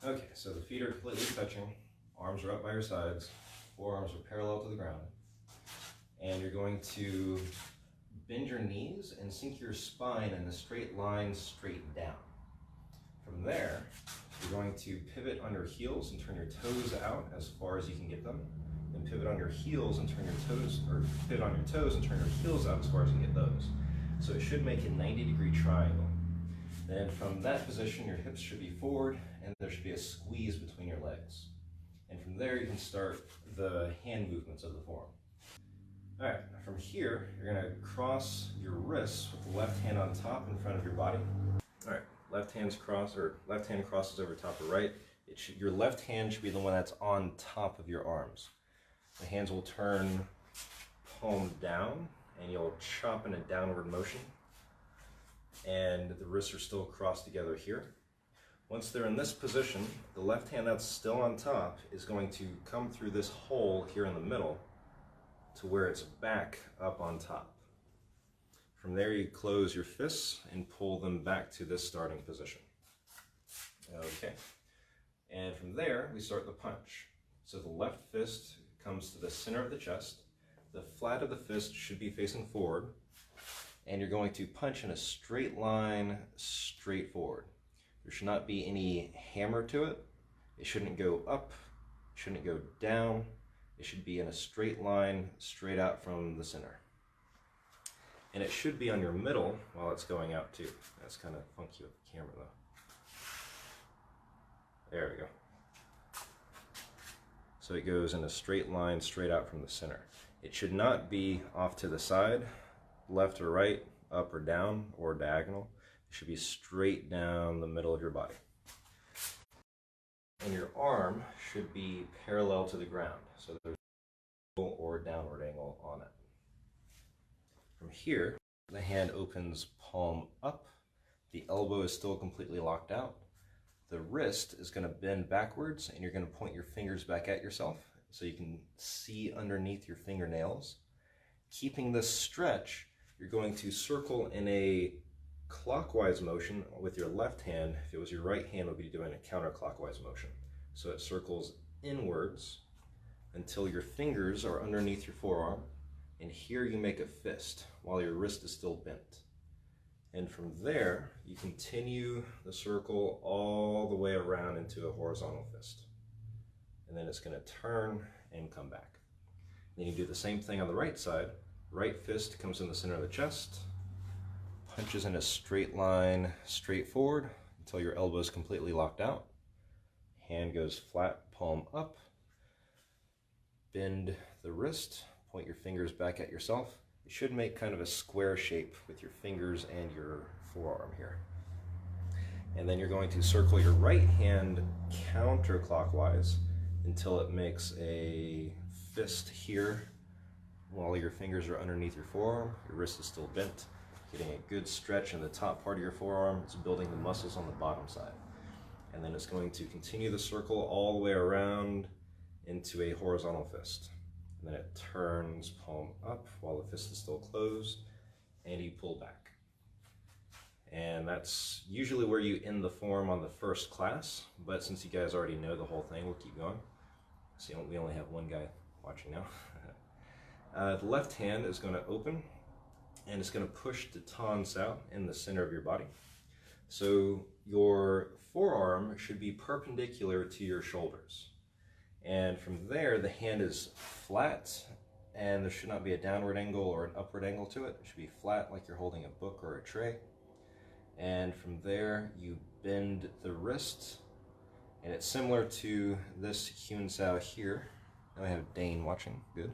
Okay, so the feet are completely touching, arms are up by your sides, forearms are parallel to the ground, and you're going to bend your knees and sink your spine in a straight line straight down. From there, you're going to pivot on your heels and turn your toes out as far as you can get them. Then pivot on your heels and turn your toes, or pivot on your toes and turn your heels out as far as you can get those. So it should make a 90-degree triangle. Then from that position, your hips should be forward and there should be a squeeze between your legs. And from there, you can start the hand movements of the form. All right, from here, you're gonna cross your wrists with the left hand on top in front of your body. All right, left hand crosses over top of right. Your left hand should be the one that's on top of your arms. The hands will turn palm down and you'll chop in a downward motion. And the wrists are still crossed together here. Once they're in this position, the left hand that's still on top is going to come through this hole here in the middle to where it's back up on top. From there, you close your fists and pull them back to this starting position. Okay. And from there, we start the punch. So the left fist comes to the center of the chest. The flat of the fist should be facing forward. And you're going to punch in a straight line, straight forward. There should not be any hammer to it. It shouldn't go up, it shouldn't go down. It should be in a straight line, straight out from the center. And it should be on your middle while it's going out too. That's kind of funky with the camera though. There we go. So it goes in a straight line, straight out from the center. It should not be off to the side, left or right, up or down, or diagonal. It should be straight down the middle of your body. And your arm should be parallel to the ground, so there's no angle or downward angle on it. From here, the hand opens palm up, the elbow is still completely locked out, the wrist is going to bend backwards and you're going to point your fingers back at yourself so you can see underneath your fingernails. Keeping this stretch, you're going to circle in a clockwise motion with your left hand. If it was your right hand, it would be doing a counterclockwise motion. So it circles inwards until your fingers are underneath your forearm, and here you make a fist while your wrist is still bent. And from there, you continue the circle all the way around into a horizontal fist. And then it's going to turn and come back. Then you do the same thing on the right side. Right fist comes in the center of the chest, punches in a straight line, straight forward until your elbow is completely locked out. Hand goes flat, palm up. Bend the wrist, point your fingers back at yourself. You should make kind of a square shape with your fingers and your forearm here. And then you're going to circle your right hand counterclockwise until it makes a fist here while your fingers are underneath your forearm. Your wrist is still bent, getting a good stretch in the top part of your forearm. It's building the muscles on the bottom side. And then it's going to continue the circle all the way around into a horizontal fist. And then it turns palm up while the fist is still closed, and you pull back. And that's usually where you end the form on the first class, but since you guys already know the whole thing, we'll keep going. See, we only have one guy watching now. The left hand is going to open, and it's going to push the tons out in the center of your body. So your forearm should be perpendicular to your shoulders. And from there, the hand is flat, and there should not be a downward angle or an upward angle to it. It should be flat like you're holding a book or a tray. And from there, you bend the wrist, and it's similar to this Chun here. Now I have Dane watching, good.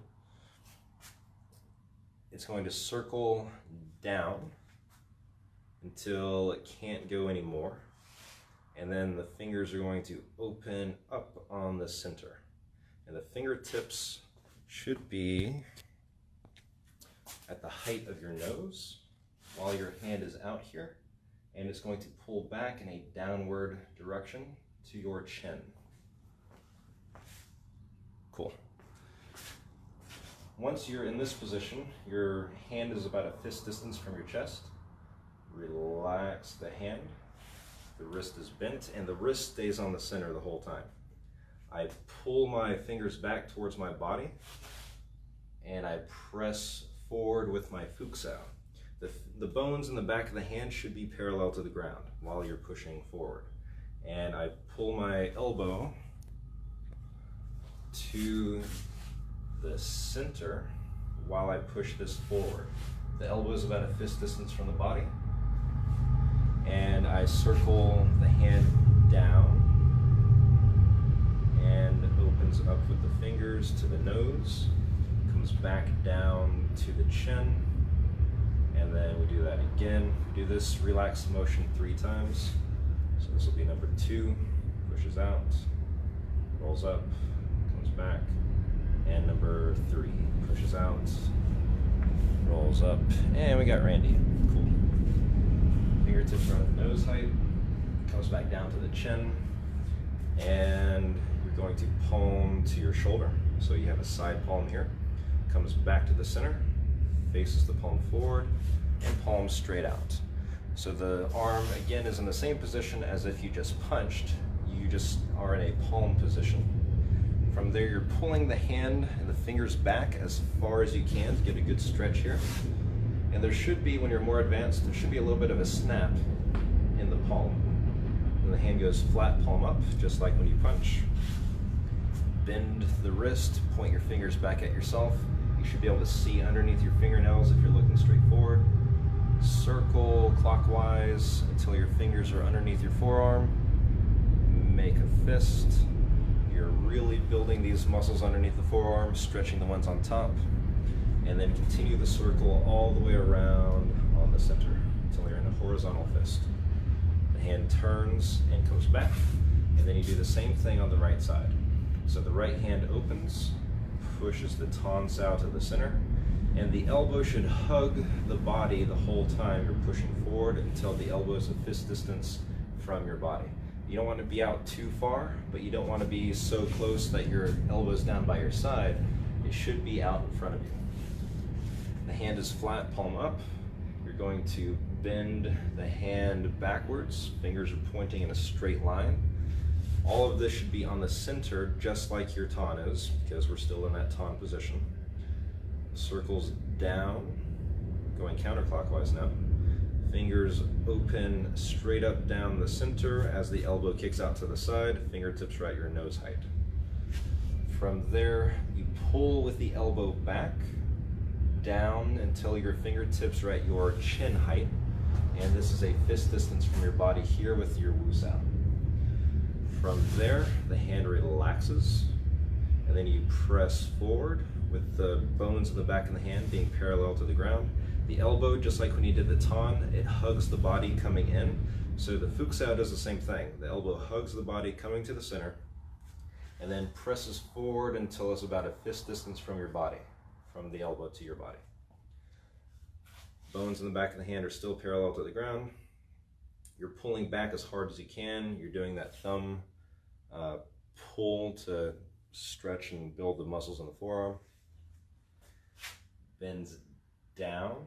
It's going to circle down until it can't go anymore. And then the fingers are going to open up on the center. And the fingertips should be at the height of your nose while your hand is out here. And it's going to pull back in a downward direction to your chin. Cool. Once you're in this position, your hand is about a fist distance from your chest. Relax the hand. The wrist is bent and the wrist stays on the center the whole time. I pull my fingers back towards my body and I press forward with my futsal. The bones in the back of the hand should be parallel to the ground while you're pushing forward. And I pull my elbow to the center while I push this forward. The elbow is about a fist distance from the body. And I circle the hand down and opens up with the fingers to the nose, comes back down to the chin, and then we do that again. We do this relaxed motion 3 times. So this will be number 2, pushes out, rolls up, comes back, and number 3, pushes out, rolls up, and we got Randy. Cool. Fingertips are at the nose height, comes back down to the chin, and you're going to palm to your shoulder. So you have a side palm here, comes back to the center, faces the palm forward, and palm straight out. So the arm, again, is in the same position as if you just punched. You just are in a palm position. From there, you're pulling the hand and the fingers back as far as you can to get a good stretch here. And there should be, when you're more advanced, there should be a little bit of a snap in the palm. And the hand goes flat, palm up, just like when you punch. Bend the wrist, point your fingers back at yourself. You should be able to see underneath your fingernails if you're looking straight forward. Circle clockwise until your fingers are underneath your forearm. Make a fist. You're really building these muscles underneath the forearm, stretching the ones on top. And then continue the circle all the way around on the center until you're in a horizontal fist. The hand turns and comes back, and then you do the same thing on the right side. So the right hand opens, pushes the tons out to the center, and the elbow should hug the body the whole time you're pushing forward until the elbow is a fist distance from your body. You don't want to be out too far, but you don't want to be so close that your elbow's down by your side. It should be out in front of you. The hand is flat, palm up. You're going to bend the hand backwards. Fingers are pointing in a straight line. All of this should be on the center, just like your ton is, because we're still in that ton position. Circles down, going counterclockwise now. Fingers open straight up down the center as the elbow kicks out to the side. Fingertips right at your nose height. From there, you pull with the elbow back, down until your fingertips are at your chin height. And this is a fist distance from your body here with your wusa. From there, the hand relaxes, and then you press forward with the bones in the back of the hand being parallel to the ground. The elbow, just like when you did the ton, it hugs the body coming in. So the futsal does the same thing. The elbow hugs the body coming to the center, and then presses forward until it's about a fist distance from your body, from the elbow to your body. Bones in the back of the hand are still parallel to the ground. You're pulling back as hard as you can. You're doing that thumb pull to stretch and build the muscles in the forearm. Bends down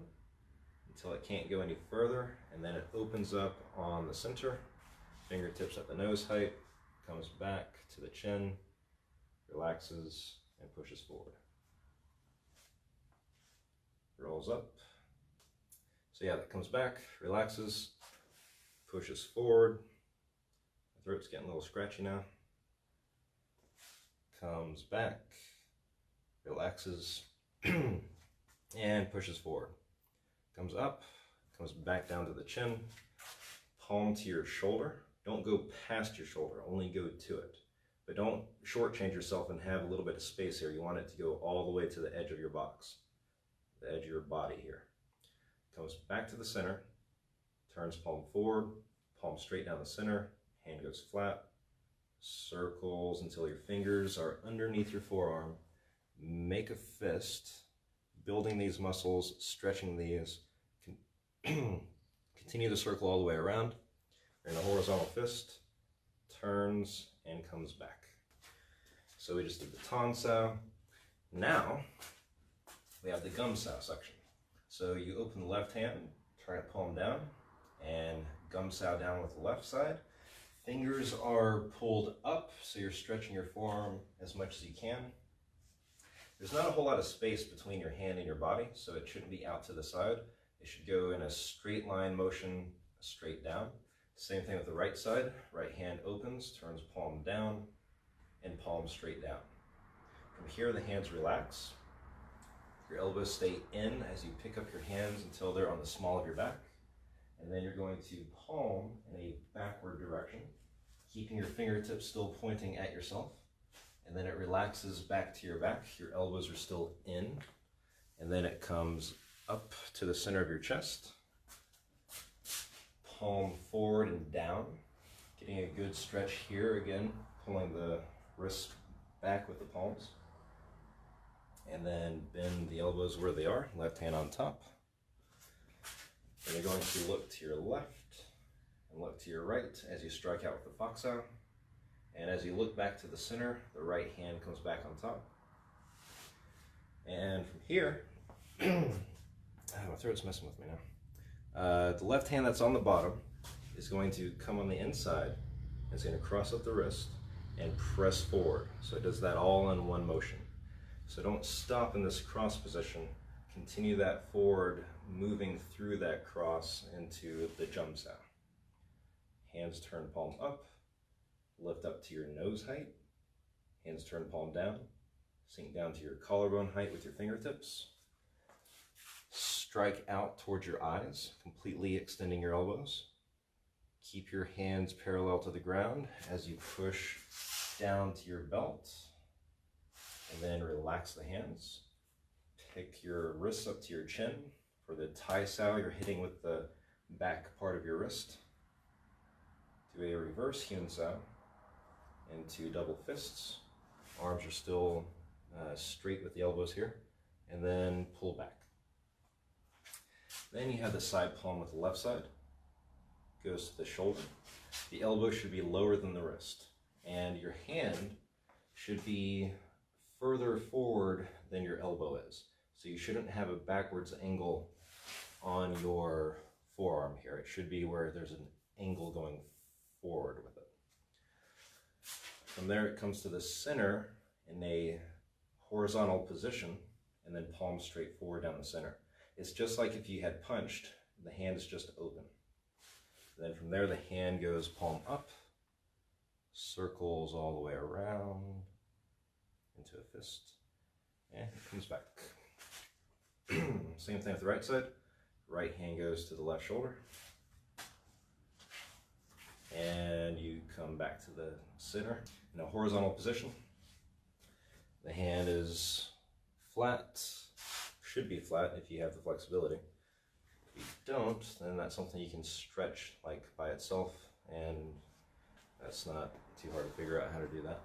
until it can't go any further, and then it opens up on the center. Fingertips at the nose height, comes back to the chin, relaxes, and pushes forward. Rolls up. So yeah, that comes back, relaxes, pushes forward. The throat's getting a little scratchy now. Comes back, relaxes, and pushes forward. Comes up, comes back down to the chin, palm to your shoulder. Don't go past your shoulder, only go to it. But don't shortchange yourself and have a little bit of space here. You want it to go all the way to the edge of your box, the edge of your body here. Comes back to the center, turns palm forward, palm straight down the center, hand goes flat, circles until your fingers are underneath your forearm. Make a fist, building these muscles, stretching these. Continue the circle all the way around. You're in a horizontal fist, turns and comes back. So we just did the ton sao. Now we have the gum sao section. So you open the left hand, try to palm down, and gum sow down with the left side. Fingers are pulled up, so you're stretching your forearm as much as you can. There's not a whole lot of space between your hand and your body, so it shouldn't be out to the side. It should go in a straight line motion, straight down. Same thing with the right side. Right hand opens, turns palm down, and palm straight down. From here, the hands relax. Your elbows stay in as you pick up your hands until they're on the small of your back. And then you're going to palm in a backward direction, keeping your fingertips still pointing at yourself. And then it relaxes back to your back. Your elbows are still in. And then it comes up to the center of your chest. Palm forward and down. Getting a good stretch here again, pulling the wrist back with the palms. And then bend the elbows where they are, left hand on top. Then you're going to look to your left and look to your right as you strike out with the fox sow. And as you look back to the center, the right hand comes back on top. And from here, my throat's messing with me now. The left hand that's on the bottom is going to come on the inside. It's going to cross up the wrist and press forward. So it does that all in one motion. So don't stop in this cross position. Continue that forward, moving through that cross into the Chum sow. Hands turn palm up, lift up to your nose height. Hands turn palm down, sink down to your collarbone height with your fingertips. Strike out towards your eyes, completely extending your elbows. Keep your hands parallel to the ground as you push down to your belt. And then relax the hands. Pick your wrists up to your chin. For the Thai sow, you're hitting with the back part of your wrist. Do a reverse Chun sow into double fists. Arms are still straight with the elbows here. And then pull back. Then you have the side palm with the left side. Goes to the shoulder. The elbow should be lower than the wrist. And your hand should be further forward than your elbow is. So you shouldn't have a backwards angle on your forearm here. It should be where there's an angle going forward with it. From there it comes to the center in a horizontal position and then palm straight forward down the center. It's just like if you had punched, the hand is just open. Then from there the hand goes palm up, circles all the way around into a fist, and it comes back. Same thing with the right side. Right hand goes to the left shoulder. And you come back to the center in a horizontal position. The hand is flat, should be flat if you have the flexibility. If you don't, then that's something you can stretch like by itself, and that's not too hard to figure out how to do that.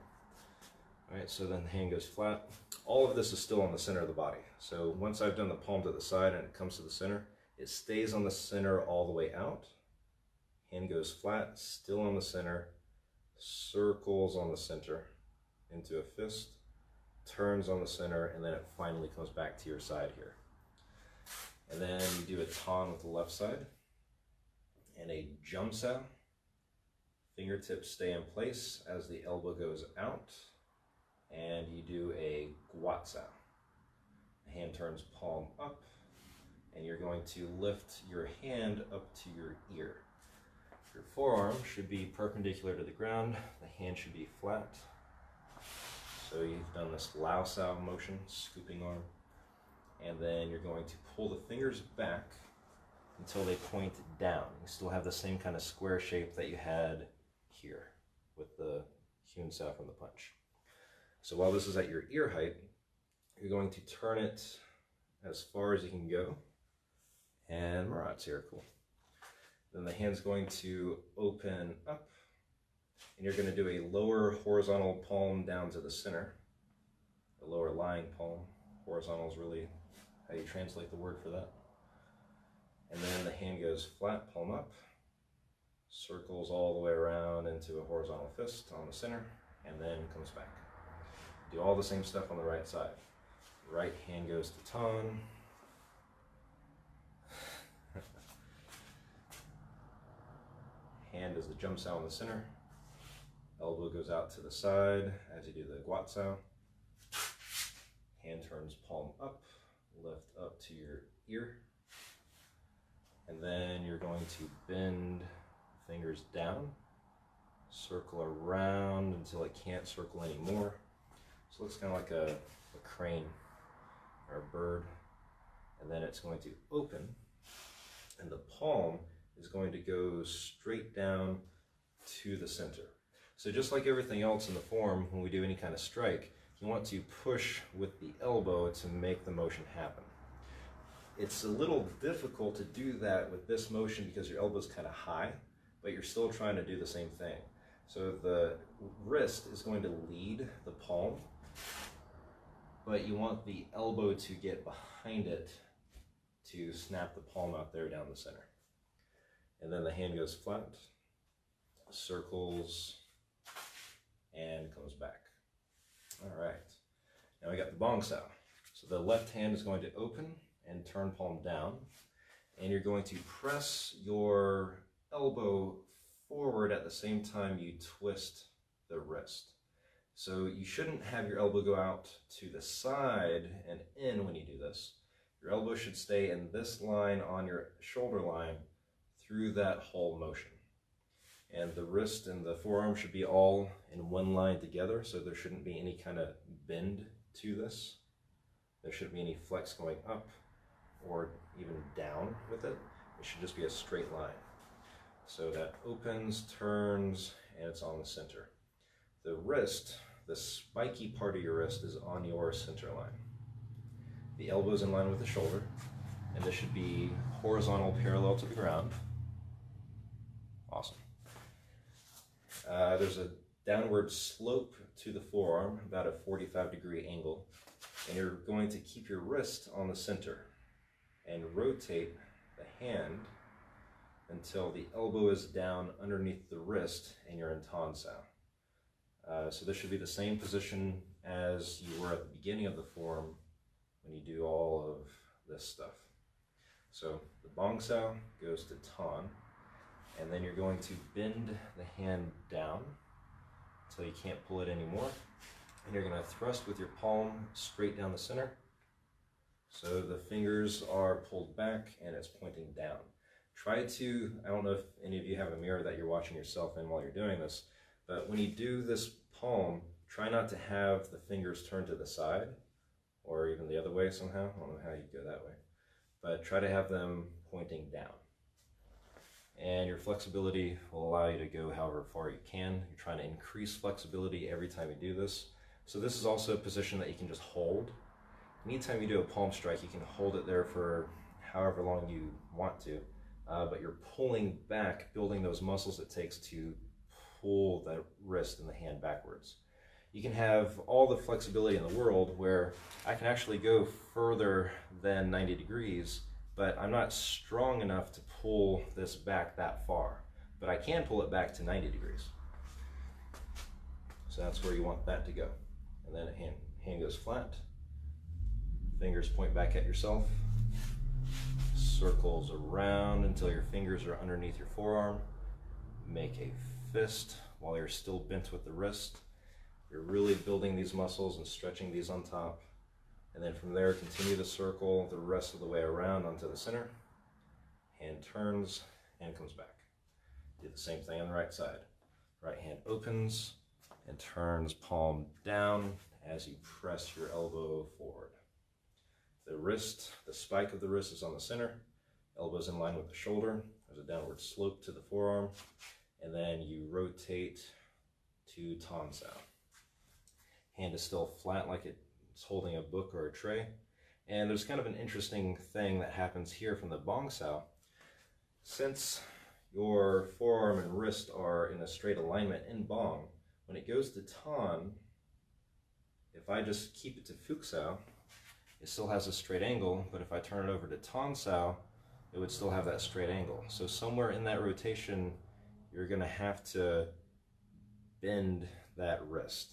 Alright, so then the hand goes flat. All of this is still on the center of the body. So once I've done the palm to the side and it comes to the center, it stays on the center all the way out. Hand goes flat, still on the center, circles on the center into a fist, turns on the center, and then it finally comes back to your side here. And then you do a ton with the left side and a Chum sow. Fingertips stay in place as the elbow goes out. And you do a guat sow. The hand turns palm up, and you're going to lift your hand up to your ear. Your forearm should be perpendicular to the ground. The hand should be flat. So you've done this Lao sow motion, scooping arm. And then you're going to pull the fingers back until they point down. You still have the same kind of square shape that you had here with the Chun sow from the punch. So while this is at your ear height, you're going to turn it as far as you can go. And Marat's here, cool. Then the hand's going to open up, and you're going to do a lower horizontal palm down to the center. The lower lying palm. Horizontal is really how you translate the word for that. And then the hand goes flat, palm up, circles all the way around into a horizontal fist on the center, and then comes back. Do all the same stuff on the right side. Right hand goes to ton. Hand is the Chum in the center. Elbow goes out to the side as you do the guat sao. Hand turns palm up, lift up to your ear. And then you're going to bend fingers down, circle around until it can't circle anymore. So it looks kind of like a crane or a bird. And then it's going to open, and the palm is going to go straight down to the center. So just like everything else in the form, when we do any kind of strike, you want to push with the elbow to make the motion happen. It's a little difficult to do that with this motion because your elbow's kind of high, but you're still trying to do the same thing. So the wrist is going to lead the palm, but you want the elbow to get behind it to snap the palm out there down the center. And then the hand goes flat, circles, and comes back. All right, now we got the bong sao. So the left hand is going to open and turn palm down, and you're going to press your elbow forward at the same time you twist the wrist. So you shouldn't have your elbow go out to the side and in when you do this. Your elbow should stay in this line on your shoulder line through that whole motion. And the wrist and the forearm should be all in one line together, so there shouldn't be any kind of bend to this. There shouldn't be any flex going up or even down with it. It should just be a straight line. So that opens, turns, and it's on the center. The wrist, the spiky part of your wrist, is on your center line. The elbow is in line with the shoulder, and this should be horizontal, parallel to the ground. Awesome. There's a downward slope to the forearm, about a 45-degree angle, and you're going to keep your wrist on the center and rotate the hand until the elbow is down underneath the wrist and you're in tan sao. So this should be the same position as you were at the beginning of the form when you do all of this stuff. So the bong sao goes to tan, and then you're going to bend the hand down until you can't pull it anymore. And you're going to thrust with your palm straight down the center. So the fingers are pulled back and it's pointing down. Try to, I don't know if any of you have a mirror that you're watching yourself in while you're doing this, but when you do this palm, try not to have the fingers turn to the side or even the other way somehow. I don't know how you go that way, but try to have them pointing down. And your flexibility will allow you to go however far you can. You're trying to increase flexibility every time you do this. So this is also a position that you can just hold. Anytime you do a palm strike, you can hold it there for however long you want to, but you're pulling back, building those muscles it takes to pull the wrist and the hand backwards. You can have all the flexibility in the world where I can actually go further than 90 degrees, but I'm not strong enough to pull this back that far. But I can pull it back to 90 degrees. So that's where you want that to go. And then hand goes flat. Fingers point back at yourself. Circles around until your fingers are underneath your forearm. Make a fist while you're still bent with the wrist. You're really building these muscles and stretching these on top. And then from there, continue to circle the rest of the way around onto the center. Hand turns and comes back. Do the same thing on the right side. Right hand opens and turns palm down as you press your elbow forward. The wrist, the spike of the wrist is on the center. Elbow's in line with the shoulder. There's a downward slope to the forearm. And then you rotate to tan sao. Hand is still flat like it's holding a book or a tray. And there's kind of an interesting thing that happens here from the bong sao. Since your forearm and wrist are in a straight alignment in bong, when it goes to tan, if I just keep it to fuk sao, it still has a straight angle, but if I turn it over to tan sao, it would still have that straight angle. So somewhere in that rotation, you're going to have to bend that wrist.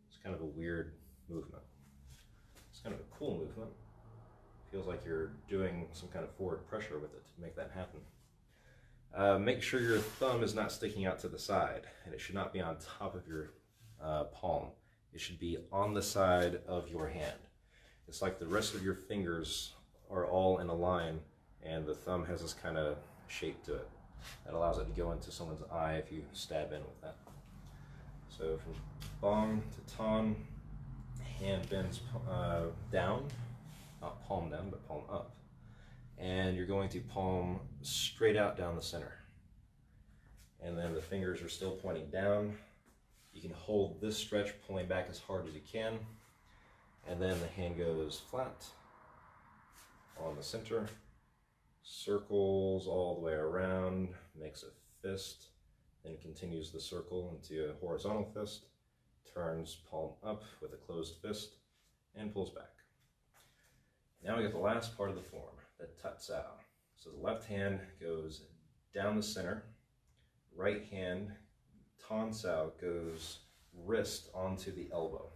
It's kind of a weird movement. It's kind of a cool movement. Feels like you're doing some kind of forward pressure with it to make that happen. Make sure your thumb is not sticking out to the side, and it should not be on top of your palm. It should be on the side of your hand. It's like the rest of your fingers are all in a line, and the thumb has this kind of shape to it that allows it to go into someone's eye if you stab in with that. So from bong to ton, hand bends down, not palm down, but palm up. And you're going to palm straight out down the center. And then the fingers are still pointing down. You can hold this stretch, pulling back as hard as you can. And then the hand goes flat on the center, circles all the way around, makes a fist, then continues the circle into a horizontal fist, turns palm up with a closed fist, and pulls back. Now we get the last part of the form, the tut sao. So the left hand goes down the center, right hand, ton sao, goes wrist onto the elbow.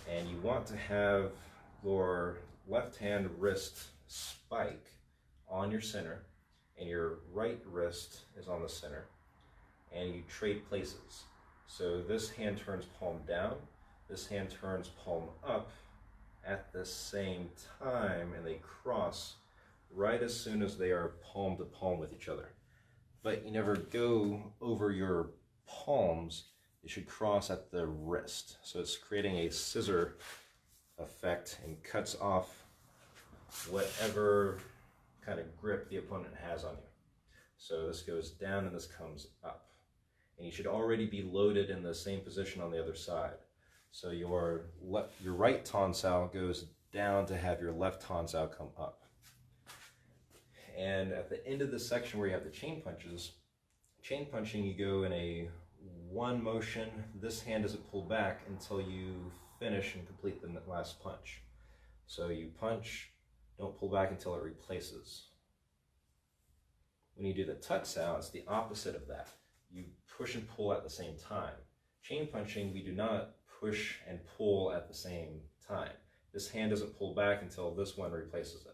And you want to have your left hand wrist spike on your center, and your right wrist is on the center, and you trade places. So this hand turns palm down, this hand turns palm up at the same time, and they cross right as soon as they are palm to palm with each other. But you never go over your palms, it should cross at the wrist. So it's creating a scissor effect and cuts off whatever kind of grip the opponent has on you. So this goes down and this comes up. And you should already be loaded in the same position on the other side. So your right ton sao goes down to have your left ton sao come up. And at the end of the section where you have the chain punching, you go in a one motion. This hand doesn't pull back until you finish and complete the last punch. So you punch, don't pull back until it replaces. When you do the tut sao, it's the opposite of that. You push and pull at the same time. Chain punching, we do not push and pull at the same time. This hand doesn't pull back until this one replaces it.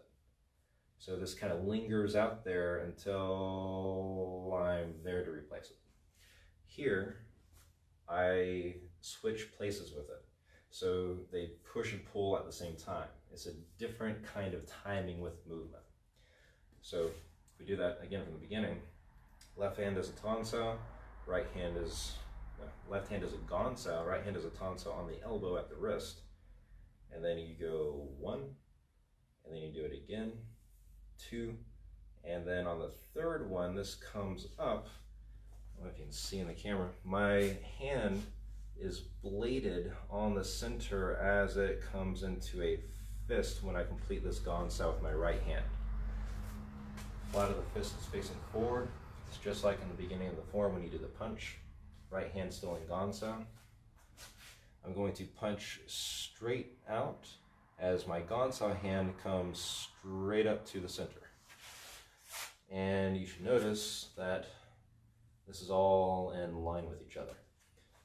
So this kind of lingers out there until I'm there to replace it. Here, I switch places with it. So they push and pull at the same time. It's a different kind of timing with movement. So if we do that again from the beginning, left hand is a ton sao, right hand is, left hand is a gon sao, right hand is a ton sao on the elbow at the wrist. And then you go 1, and then you do it again, 2, and then on the third one, this comes up. I don't know if you can see in the camera. My hand is bladed on the center as it comes into a fist when I complete this gon sao with my right hand. Flat of the fist is facing forward. It's just like in the beginning of the form when you do the punch. Right hand still in gon sao. I'm going to punch straight out as my gon sao hand comes straight up to the center. And you should notice that this is all in line with each other.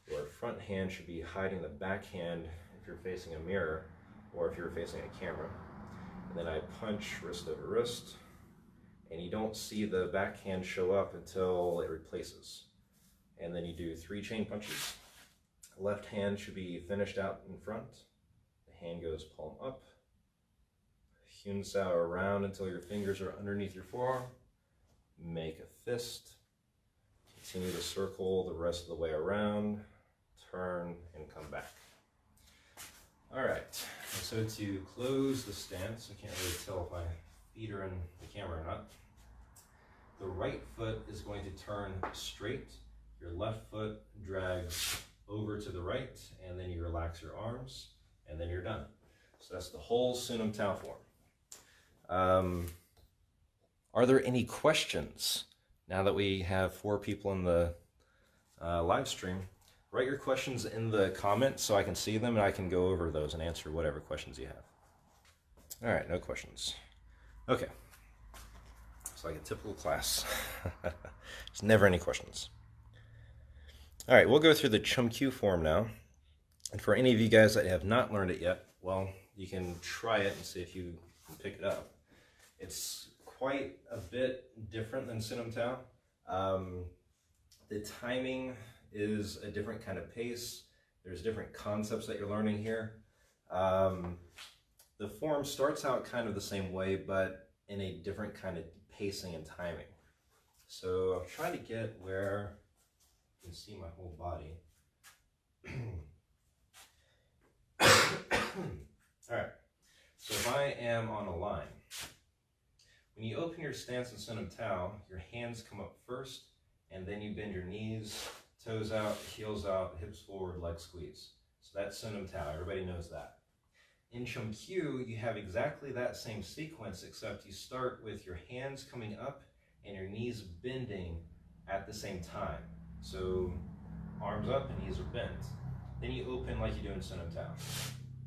Your front hand should be hiding the back hand if you're facing a mirror or if you're facing a camera. And then I punch wrist over wrist, and you don't see the back hand show up until it replaces. And then you do 3 chain punches. Left hand should be finished out in front. The hand goes palm up. Hyun sao around until your fingers are underneath your forearm. Make a fist. Continue to circle the rest of the way around. Turn and come back. All right, so to close the stance, I can't really tell if my feet are in the camera or not. The right foot is going to turn straight. Your left foot drags over to the right, and then you relax your arms, and then you're done. So that's the whole Sunam Tao form. Are there any questions? Now that we have 4 people in the live stream, write your questions in the comments so I can see them and I can go over those and answer whatever questions you have. All right, no questions. Okay, it's like a typical class. There's never any questions. All right, we'll go through the Chum Q form now. And for any of you guys that have not learned it yet, well, you can try it and see if you can pick it up. It's quite a bit different than Sinum Tao. The timing is a different kind of pace. There's different concepts that you're learning here. The form starts out kind of the same way, but in a different kind of pacing and timing. So I'll try to get where you can see my whole body. All right, so if I am on a line, when you open your stance in Sinum Tao, your hands come up first, and then you bend your knees, toes out, heels out, hips forward, leg squeeze. So that's Sinum Tao, everybody knows that. In Chum Q, you have exactly that same sequence, except you start with your hands coming up and your knees bending at the same time. So arms up and knees are bent. Then you open like you do in Sinum Tao.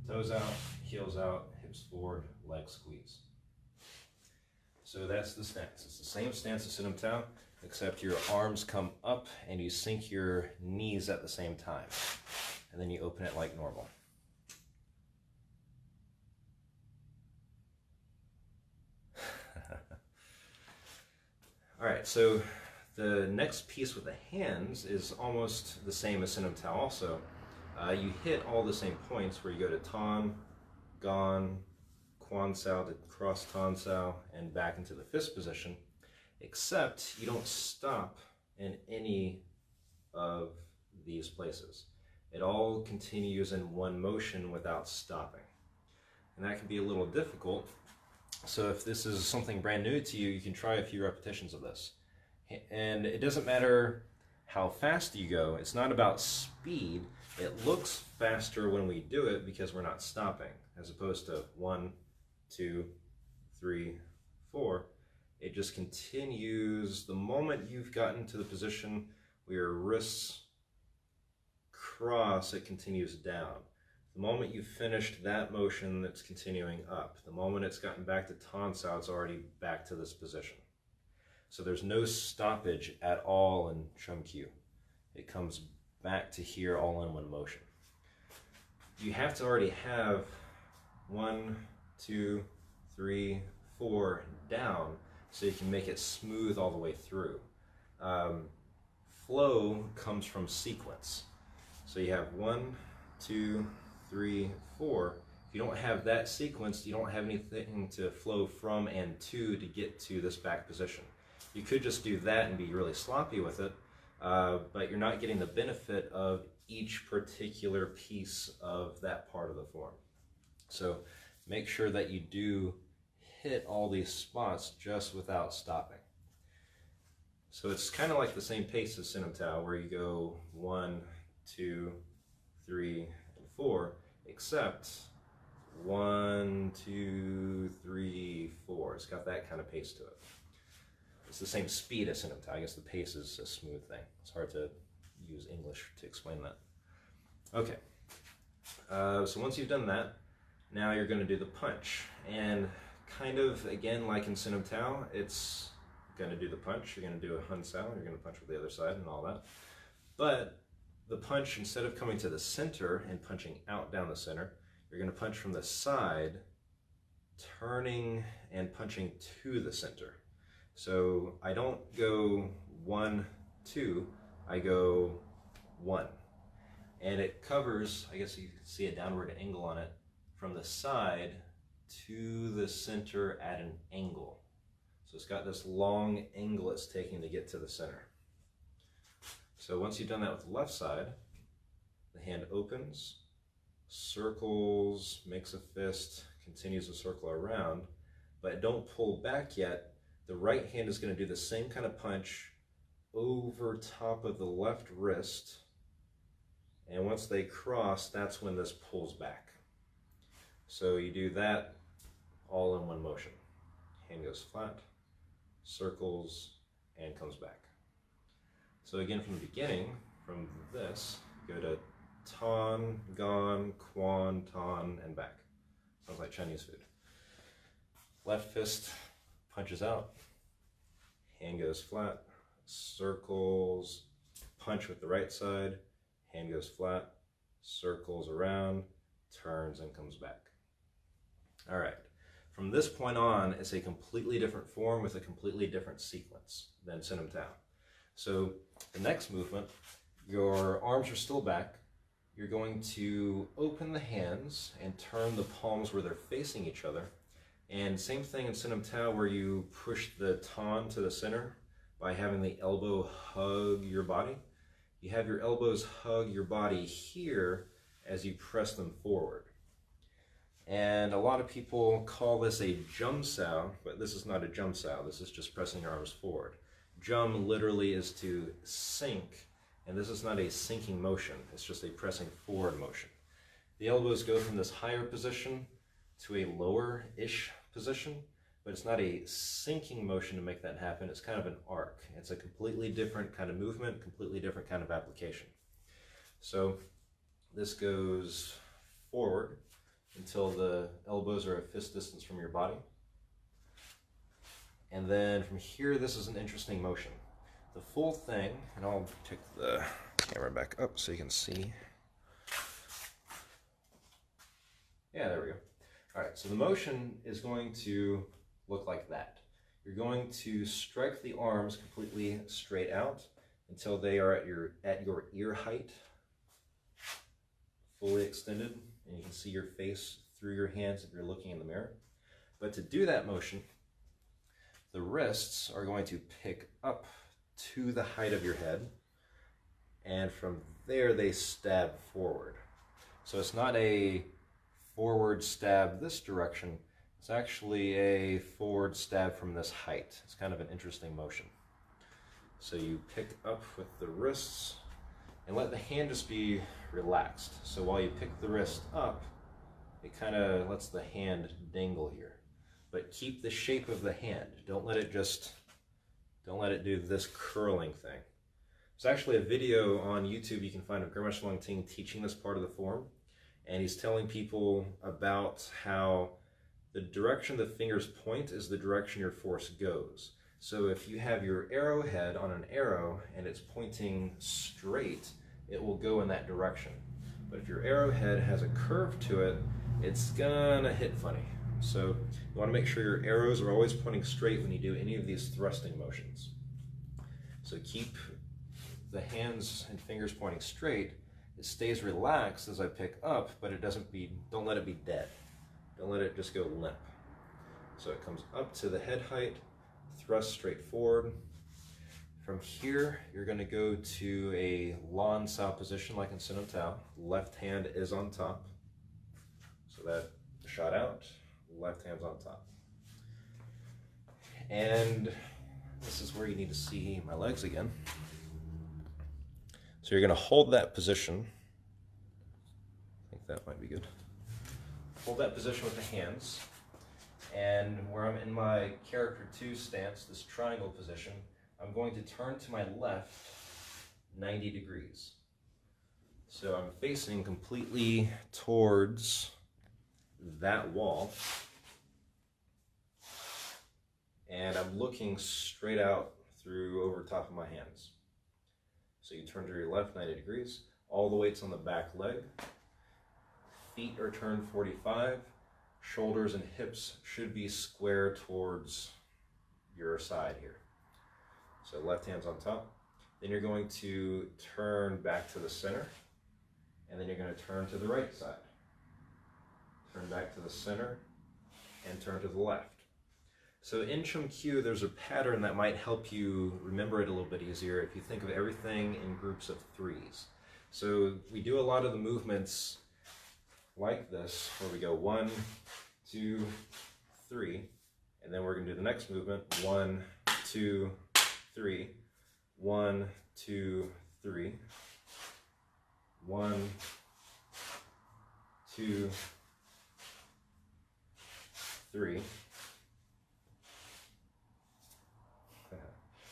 Toes out, heels out, hips forward, leg squeeze. So that's the stance. It's the same stance as Sinum Tao, except your arms come up and you sink your knees at the same time. And then you open it like normal. All right, so the next piece with the hands is almost the same as Sinum Tao also. You hit all the same points where you go to Tan, Gan, Quan Sao to cross Tan Sao, and back into the fist position, except you don't stop in any of these places. It all continues in one motion without stopping. And that can be a little difficult. So if this is something brand new to you, you can try a few repetitions of this. And it doesn't matter how fast you go. It's not about speed. It looks faster when we do it because we're not stopping, as opposed to 1, 2, 3, 4. It just continues. The moment you've gotten to the position where your wrists cross, it continues down. The moment you've finished that motion, it's continuing up. The moment it's gotten back to Tan Sao, it's already back to this position. So there's no stoppage at all in Chum Q. It comes back to here all in one motion. You have to already have 1, 2, 3, 4 down so you can make it smooth all the way through. Flow comes from sequence. So you have 1, 2, 3, 4. If you don't have that sequence, you don't have anything to flow from and to get to this back position. You could just do that and be really sloppy with it, but you're not getting the benefit of each particular piece of that part of the form. So make sure that you do hit all these spots just without stopping. So it's kind of like the same pace as Sinum Tao, where you go 1, 2, 3, and 4, except 1, 2, 3, 4. It's got that kind of pace to it. It's the same speed as Sinum Tao. I guess the pace is a smooth thing. It's hard to use English to explain that. Okay, so once you've done that, now you're going to do the punch. And kind of, again, like in Sinum Tao, it's going to do the punch. You're going to do a Hun Sao. You're going to punch with the other side and all that. But the punch, instead of coming to the center and punching out down the center, you're going to punch from the side, turning and punching to the center. So I don't go 1, 2, I go 1. And it covers, I guess you can see a downward angle on it, from the side to the center at an angle. So it's got this long angle it's taking to get to the center. So once you've done that with the left side, the hand opens, circles, makes a fist, continues to circle around, but don't pull back yet. The right hand is going to do the same kind of punch over top of the left wrist, and once they cross, that's when this pulls back. So you do that all in one motion. Hand goes flat, circles, and comes back. So again, from the beginning, from this, go to Tan, Gan, Quan, Tan, and back. Sounds like Chinese food. Left fist punches out, hand goes flat, circles, punch with the right side, hand goes flat, circles around, turns, and comes back. All right, From this point on, it's a completely different form with a completely different sequence than Chun. So the next movement, your arms are still back. You're going to open the hands and turn the palms where they're facing each other. And same thing in Chun where you push the tan to the center by having the elbow hug your body. You have your elbows hug your body here as you press them forward. And a lot of people call this a Chum sao, but this is not a Chum sao. This is just pressing your arms forward. Chum literally is to sink, and this is not a sinking motion. It's just a pressing forward motion. The elbows go from this higher position to a lower-ish position, but it's not a sinking motion to make that happen. It's kind of an arc. It's a completely different kind of movement, completely different kind of application. So this goes forward until the elbows are a fist distance from your body. And then from here, this is an interesting motion. The full thing, and I'll take the camera back up so you can see. Yeah, there we go. All right, so the motion is going to look like that. You're going to strike the arms completely straight out until they are at your ear height, fully extended, and you can see your face through your hands if you're looking in the mirror. But to do that motion, the wrists are going to pick up to the height of your head, and from there they stab forward. So it's not a forward stab this direction, it's actually a forward stab from this height. It's kind of an interesting motion. So you pick up with the wrists and let the hand just be relaxed. So while you pick the wrist up, it kind of lets the hand dangle here. But keep the shape of the hand. Don't let it do this curling thing. There's actually a video on YouTube you can find of Grandmaster Long Ting teaching this part of the form. And he's telling people about how the direction the fingers point is the direction your force goes. So if you have your arrowhead on an arrow and it's pointing straight, it will go in that direction. But if your arrowhead has a curve to it, it's gonna hit funny. So you want to make sure your arrows are always pointing straight when you do any of these thrusting motions. So keep the hands and fingers pointing straight. It stays relaxed as I pick up, but don't let it be dead. Don't let it just go limp. So it comes up to the head height, thrust straight forward. From here, you're going to go to a Lan Sao position like in Chun. Left hand is on top. So that shot out, left hand's on top. And this is where you need to see my legs again. So you're going to hold that position. I think that might be good. Hold that position with the hands. And where I'm in my character 2 stance, this triangle position, I'm going to turn to my left 90 degrees. So I'm facing completely towards that wall. And I'm looking straight out through over top of my hands. So you turn to your left 90 degrees. All the weight's on the back leg. Feet are turned 45. Shoulders and hips should be square towards your side here. So left hand's on top. Then you're going to turn back to the center. And then you're going to turn to the right side. Turn back to the center and turn to the left. So in Chum Q, there's a pattern that might help you remember it a little bit easier if you think of everything in groups of 3s. So we do a lot of the movements like this, where we go 1, 2, 3, and then we're going to do the next movement, 1, 2, 3, 1, 2, 3, 1, 2, 3.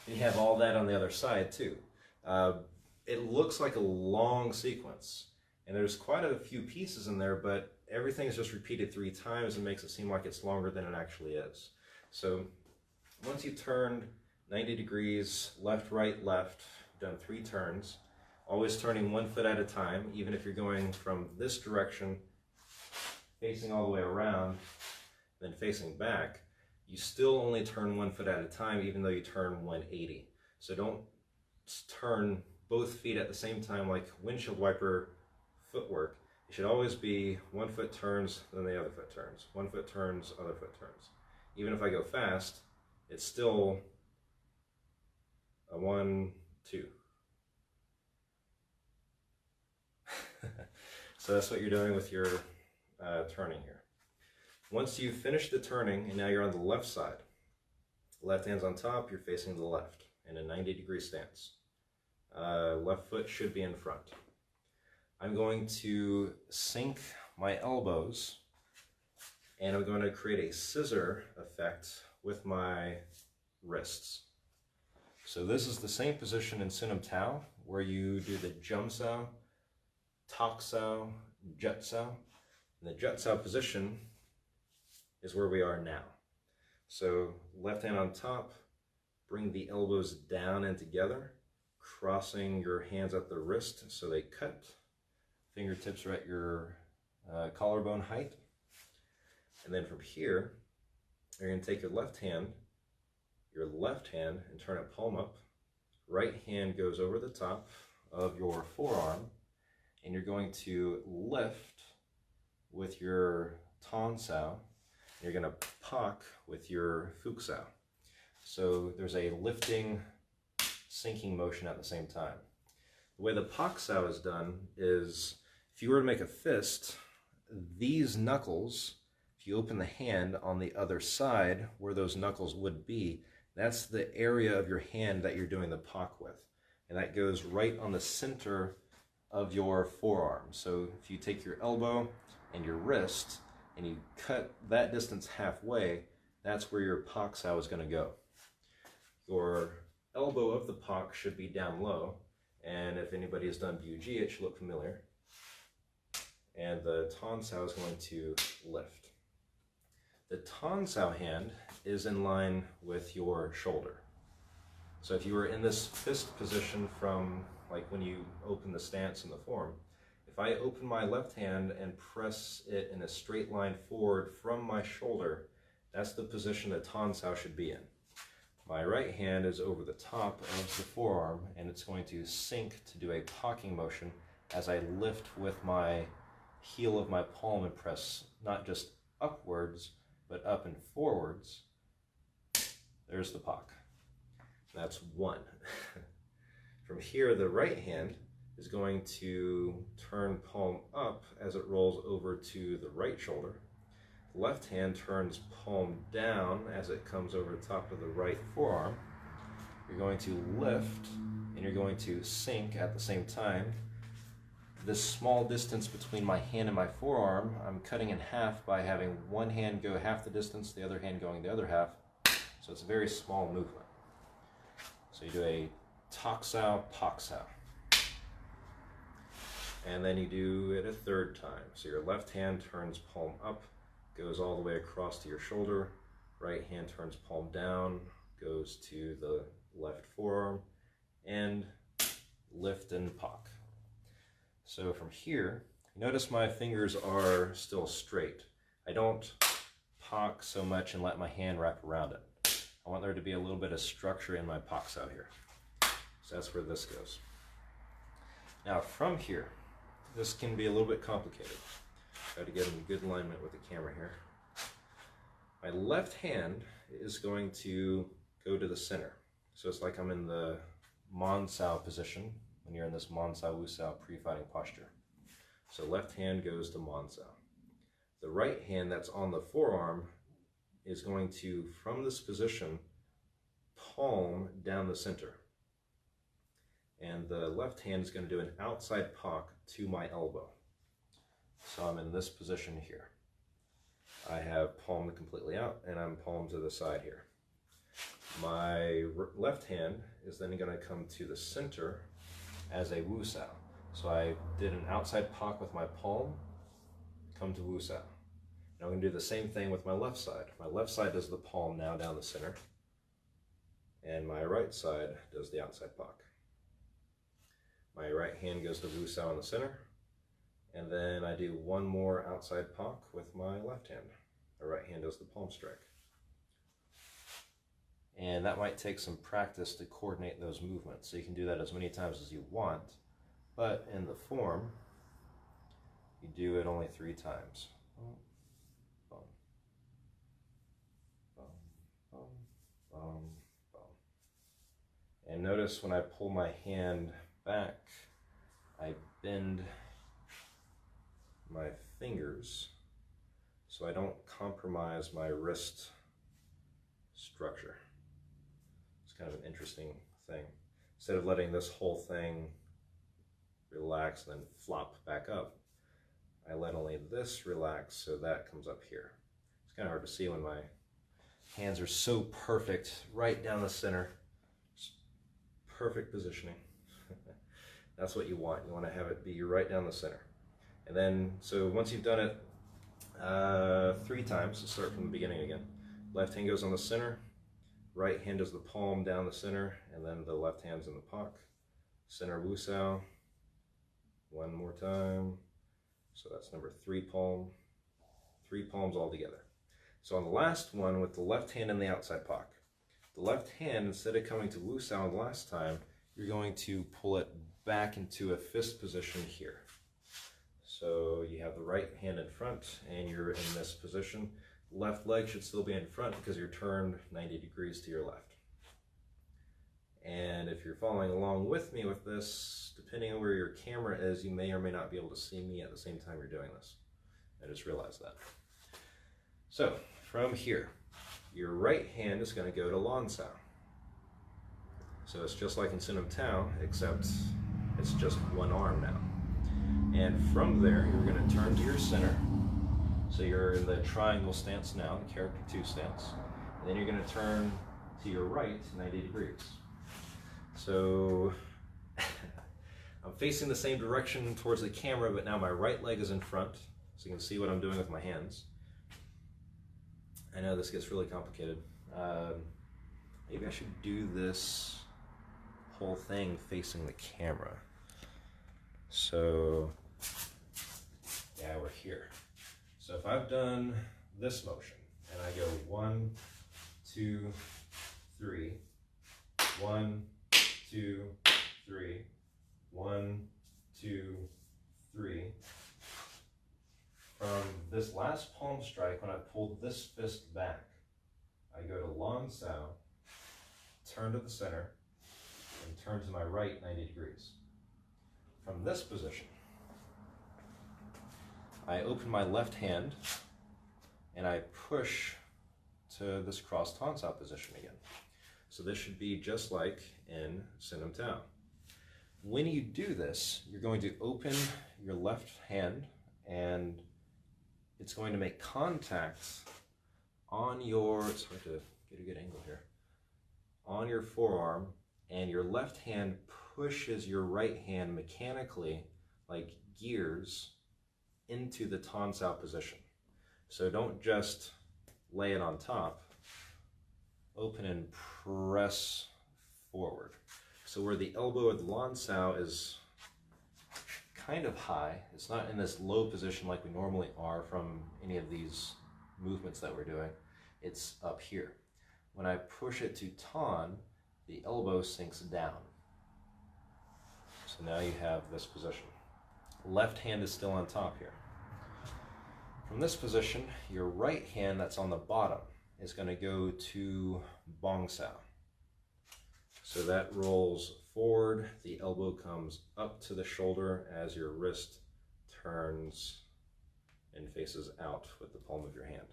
And you have all that on the other side too. It looks like a long sequence, and there's quite a few pieces in there, but everything is just repeated 3 times and makes it seem like it's longer than it actually is. So once you've turned 90 degrees, left, right, left, done 3 turns, always turning 1 foot at a time, even if you're going from this direction, facing all the way around, then facing back, you still only turn 1 foot at a time, even though you turn 180. So don't turn both feet at the same time like windshield wiper footwork. It should always be 1 foot turns, then the other foot turns. 1 foot turns, other foot turns. Even if I go fast, it's still a 1, 2. So that's what you're doing with your turning here. Once you've finished the turning and now you're on the left side, left hand's on top, you're facing the left in a 90-degree stance. Left foot should be in front. I'm going to sink my elbows and I'm going to create a scissor effect with my wrists. So this is the same position in Chun where you do the Chum sao, tok sao, jut sao. And the jut sao position is where we are now. So left hand on top, bring the elbows down and together, crossing your hands at the wrist so they cut. Fingertips are at your collarbone height. And then from here, you're going to take your left hand, and turn it palm up. Right hand goes over the top of your forearm, and you're going to lift with your ton sao. You're going to pak with your fuk sao. So there's a lifting, sinking motion at the same time. The way the pak sao is done is, if you were to make a fist, these knuckles, if you open the hand on the other side where those knuckles would be, that's the area of your hand that you're doing the pak with. And that goes right on the center of your forearm. So if you take your elbow and your wrist and you cut that distance halfway, that's where your pak sao is going to go. Your elbow of the pak should be down low, and if anybody has done BUG, it should look familiar. And the ton sao is going to lift. The ton sao hand is in line with your shoulder. So if you were in this fist position from like when you open the stance in the form, if I open my left hand and press it in a straight line forward from my shoulder, that's the position that ton sao should be in. My right hand is over the top of the forearm, and it's going to sink to do a pocking motion as I lift with my heel of my palm and press not just upwards, but up and forwards. There's the pock. That's 1. From here, the right hand is going to turn palm up as it rolls over to the right shoulder. Left hand turns palm down as it comes over the top of the right forearm. You're going to lift and you're going to sink at the same time. This small distance between my hand and my forearm, I'm cutting in half by having one hand go half the distance, the other hand going the other half. So it's a very small movement. So you do a tok sao, pak sao. And then you do it a third time. So your left hand turns palm up, goes all the way across to your shoulder. Right hand turns palm down, goes to the left forearm, and lift and pak. So from here, notice my fingers are still straight. I don't pak so much and let my hand wrap around it. I want there to be a little bit of structure in my pak sao here. So that's where this goes. Now from here, this can be a little bit complicated. Try to get in good alignment with the camera here. My left hand is going to go to the center. So it's like I'm in the mon sao position when you're in this mon sao wu sao pre-fighting posture. So left hand goes to mon sao. The right hand that's on the forearm is going to, from this position, palm down the center. And the left hand is going to do an outside pak to my elbow. So I'm in this position here. I have palm completely out and I'm palm to the side here. My left hand is then going to come to the center as a wu sao. So I did an outside pak with my palm, come to wu sao. Now I'm going to do the same thing with my left side. My left side does the palm now down the center, and my right side does the outside pak. My right hand goes to wu sao in the center, and then I do one more outside pak with my left hand. the right hand does the palm strike. And that might take some practice to coordinate those movements. So you can do that as many times as you want, but in the form, you do it only 3 times. Bum, bum, bum, bum, bum. And notice when I pull my hand back, I bend my fingers so I don't compromise my wrist structure. It's kind of an interesting thing. Instead of letting this whole thing relax and then flop back up, I let only this relax so that comes up here. It's kind of hard to see when my hands are so perfect, right down the center. Just perfect positioning. That's what you want. You want to have it be right down the center. And then, so once you've done it 3 times, let's start from the beginning again. Left hand goes on the center, right hand does the palm down the center, and then the left hand's in the pak. Center wusao. 1 more time. So that's number 3 palm. 3 palms all together. So on the last one, with the left hand in the outside pak, the left hand, instead of coming to wusao the last time, you're going to pull it back into a fist position here. So you have the right hand in front and you're in this position. Left leg should still be in front because you're turned 90 degrees to your left. And if you're following along with me with this, depending on where your camera is, you may or may not be able to see me at the same time you're doing this. I just realized that. So from here, your right hand is going to go to Lan Sao. So it's just like in Sinam Tao, except it's just 1 arm now. And from there, you're going to turn to your center. So you're in the triangle stance now, the character 2 stance. And then you're going to turn to your right 90 degrees. So I'm facing the same direction towards the camera, but now my right leg is in front. So you can see what I'm doing with my hands. I know this gets really complicated. Maybe I should do this whole thing facing the camera. So, yeah, we're here. So if I've done this motion, and I go 1, 2, 3, 1, 2, 3, 1, 2, 3. From this last palm strike, when I pulled this fist back, I go to Lan Sao, turn to the center, and turn to my right 90 degrees. From this position, I open my left hand and I push to this cross Tan Sao position again. So this should be just like in Sinam Tao. When you do this, you're going to open your left hand and it's going to make contact on your, it's hard to get a good angle here, on your forearm, and your left hand pushes your right hand mechanically, like gears, into the Tan Sao position. So don't just lay it on top, open and press forward. So where the elbow at the Lan Sao is kind of high, it's not in this low position like we normally are from any of these movements that we're doing, it's up here. When I push it to Tan, the elbow sinks down. So now you have this position. Left hand is still on top here. From this position, your right hand that's on the bottom is going to go to Bong Sao. So that rolls forward, the elbow comes up to the shoulder as your wrist turns and faces out with the palm of your hand.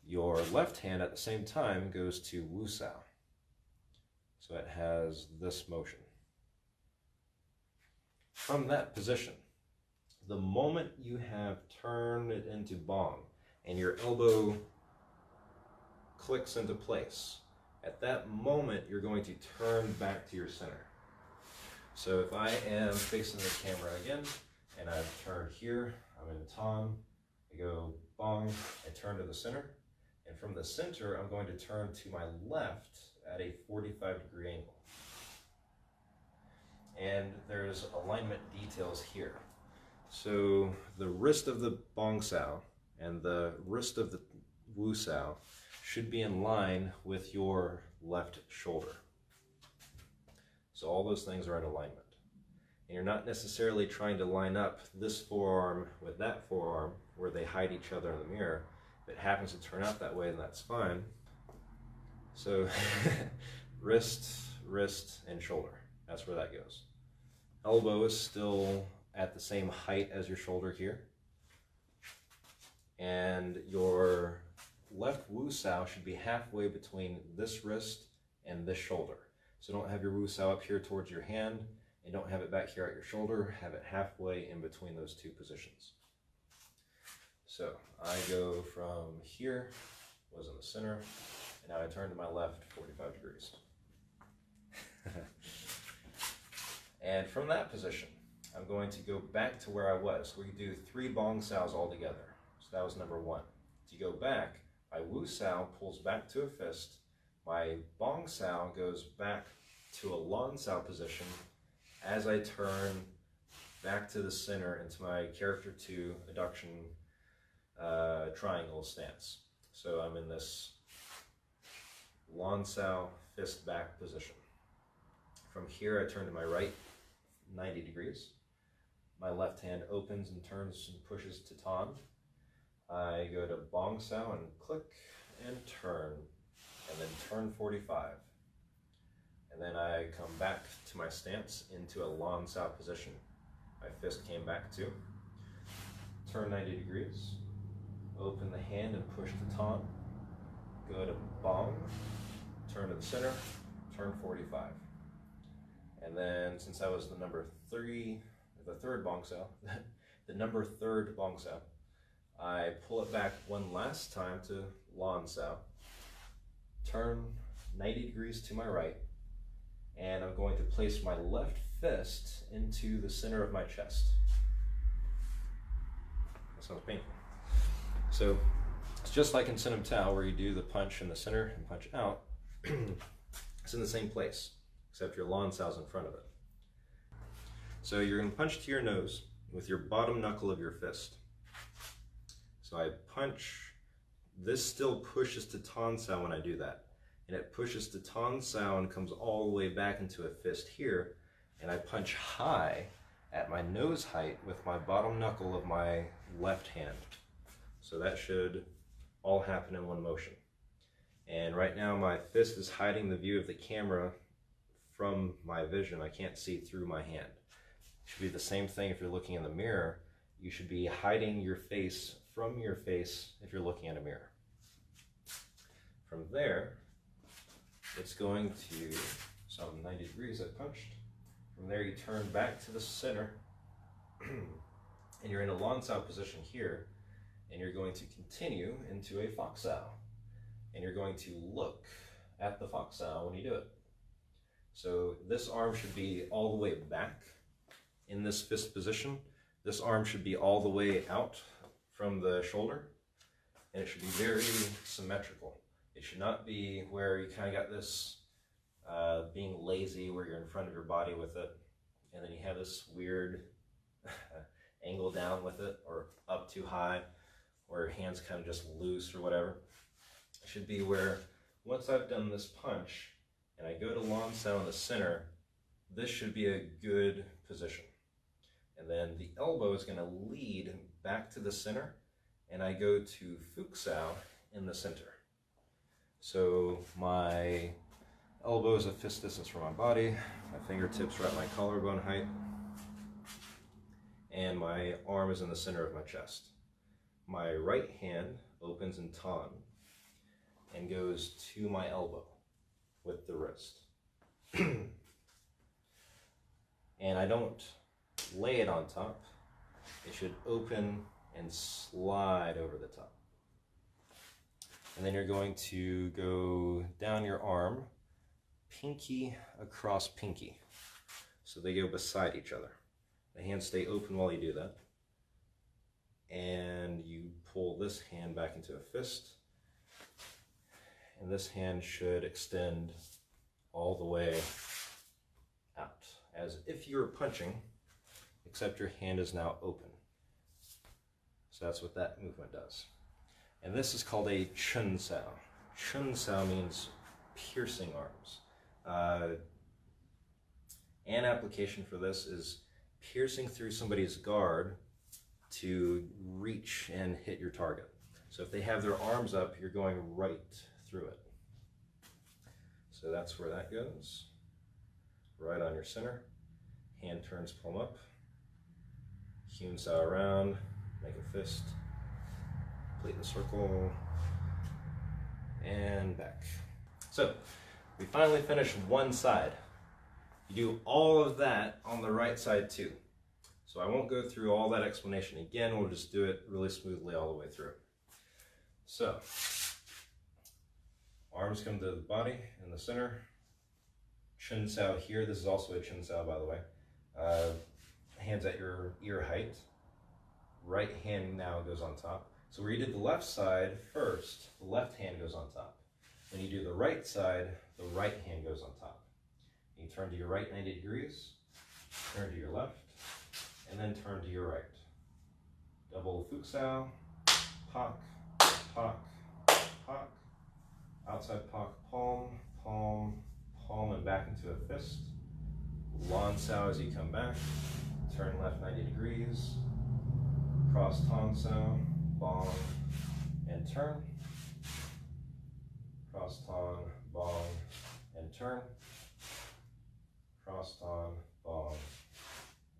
Your left hand at the same time goes to Wu Sao. So it has this motion. From that position, the moment you have turned it into Bong and your elbow clicks into place, at that moment you're going to turn back to your center. So if I am facing the camera again and I've turned here, I'm in Tan, I go Bong and turn to the center, and from the center I'm going to turn to my left at a 45-degree angle. And there's alignment details here. So the wrist of the Bong Sao and the wrist of the Wu Sao should be in line with your left shoulder. So all those things are in alignment. And you're not necessarily trying to line up this forearm with that forearm where they hide each other in the mirror. If it happens to turn out that way, then that's fine. So wrist, wrist, and shoulder. That's where that goes. Elbow is still at the same height as your shoulder here. And your left Wu Sao should be halfway between this wrist and this shoulder. So don't have your Wu Sao up here towards your hand, and don't have it back here at your shoulder. Have it halfway in between those two positions. So I go from here, was in the center, and now I turn to my left 45 degrees. And from that position, I'm going to go back to where I was. We do 3 Bong Saos all together. So that was number 1. To go back, my Wu Sao pulls back to a fist. My Bong Sao goes back to a Lan Sao position as I turn back to the center into my character 2 adduction triangle stance. So I'm in this Lan Sao fist back position. From here I turn to my right 90 degrees. My left hand opens and turns and pushes to Tan. I go to Bong Sao and click and turn, and then turn 45. And then I come back to my stance into a Lan Sao position. My fist came back to. Turn 90 degrees. Open the hand and push to Tan. Go to Bong. Turn to the center. Turn 45. And then, since I was the number 3, the third Bong Sao, the number 3rd Bong Sao, I pull it back one last time to Lan Sao, turn 90 degrees to my right, and I'm going to place my left fist into the center of my chest. That sounds painful. So it's just like in Sinim Tao, where you do the punch in the center and punch out. It's in the same place, except your Lan Sao's in front of it. So you're going to punch to your nose with your bottom knuckle of your fist. So I punch, this still pushes to Tan Sao when I do that. And it pushes to Tan Sao and comes all the way back into a fist here. And I punch high at my nose height with my bottom knuckle of my left hand. So that should all happen in one motion. And right now my fist is hiding the view of the camera from my vision. I can't see through my hand. It should be the same thing if you're looking in the mirror. You should be hiding your face from your face if you're looking at a mirror. From there, it's going to, so 90 degrees I punched. From there you turn back to the center and you're in a Lan Sao position here, and you're going to continue into a Fox Sao. And you're going to look at the Fox Sao when you do it. So this arm should be all the way back in this fist position. This arm should be all the way out from the shoulder, and it should be very symmetrical. It should not be where you kind of got this being lazy, where you're in front of your body with it, and then you have this weird angle down with it, or up too high, where your hand's kind of just loose or whatever. It should be where, once I've done this punch, and I go to Lan Sao in the center, this should be a good position. And then the elbow is going to lead back to the center, and I go to Fuk Sao in the center. So my elbow is a fist distance from my body, my fingertips are at my collarbone height, and my arm is in the center of my chest. My right hand opens in Tan and goes to my elbow with the wrist. And I don't lay it on top. It should open and slide over the top. And then you're going to go down your arm, pinky across pinky. So they go beside each other. The hands stay open while you do that. And you pull this hand back into a fist. And this hand should extend all the way out, as if you were punching, except your hand is now open. So that's what that movement does. And this is called a Chun sao. Chun sao means piercing arms. An application for this is piercing through somebody's guard to reach and hit your target. So if they have their arms up, you're going right through it. So that's where that goes. Right on your center. Hand turns, palm up. Chun sao around, make a fist. Complete the circle. And back. So we finally finished one side. You do all of that on the right side too. So I won't go through all that explanation again, we'll just do it really smoothly all the way through. So, arms come to the body in the center. Chun sao here, this is also a Chun sao by the way. Hands at your ear height. Right hand now goes on top. So where you did the left side first, the left hand goes on top. When you do the right side, the right hand goes on top. You turn to your right 90 degrees, turn to your left, and then turn to your right. Double foot sao, pak, pak, pak. Outside pak, palm, palm, palm, and back into a fist. Lan sao as you come back. Turn left 90 degrees. Cross tong sao, bong, and turn. Cross tong, bong, and turn. Cross tong, bong,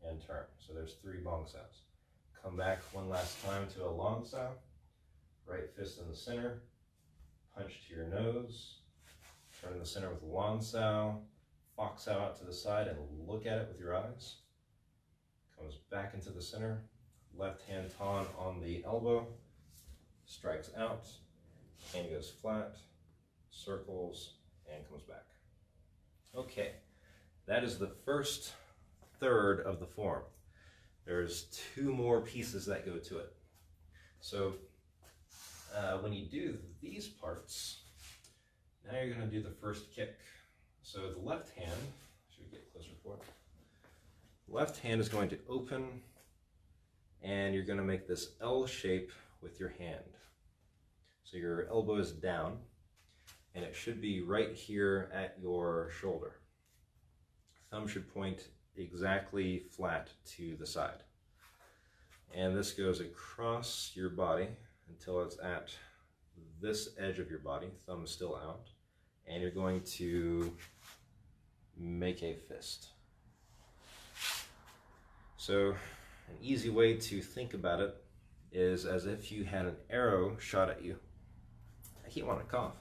and turn. So there's 3 bong saos. Come back one last time to a long sao. Right fist in the center. Punch to your nose. Turn in the center with long sao. Fox sao out to the side and look at it with your eyes. Comes back into the center. Left hand ton on the elbow. Strikes out. Hand goes flat. Circles and comes back. Okay. That is the first third of the form. There's 2 more pieces that go to it. So when you do these parts, now you're going to do the first kick. So the left hand, should we get closer for it? Left hand is going to open and you're going to make this L shape with your hand. So your elbow is down and it should be right here at your shoulder. Thumb should point exactly flat to the side. And this goes across your body until it's at this edge of your body, thumb still out. And you're going to make a fist. So an easy way to think about it is as if you had an arrow shot at you. I keep wanting to cough.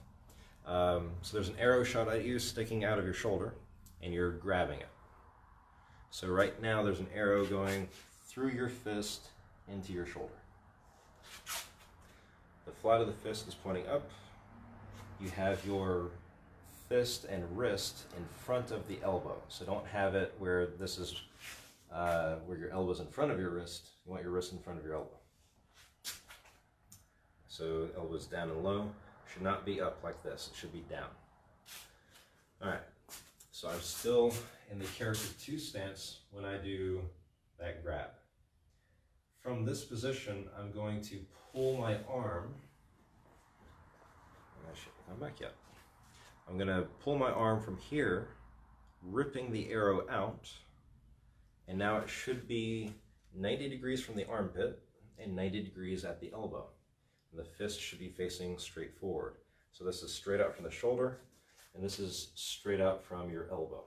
So there's an arrow shot at you sticking out of your shoulder and you're grabbing it. So right now there's an arrow going through your fist into your shoulder. The flat of the fist is pointing up. You have your fist and wrist in front of the elbow. So don't have it where this is where your elbow is in front of your wrist. You want your wrist in front of your elbow. So elbows down and low. Should not be up like this. It should be down. All right. So I'm still in the character 2 stance when I do that grab. From this position, I'm going to pull my arm. I shouldn't come back yet. I'm going to pull my arm from here, ripping the arrow out, and now it should be 90 degrees from the armpit and 90 degrees at the elbow. And the fist should be facing straight forward. So this is straight out from the shoulder, and this is straight out from your elbow.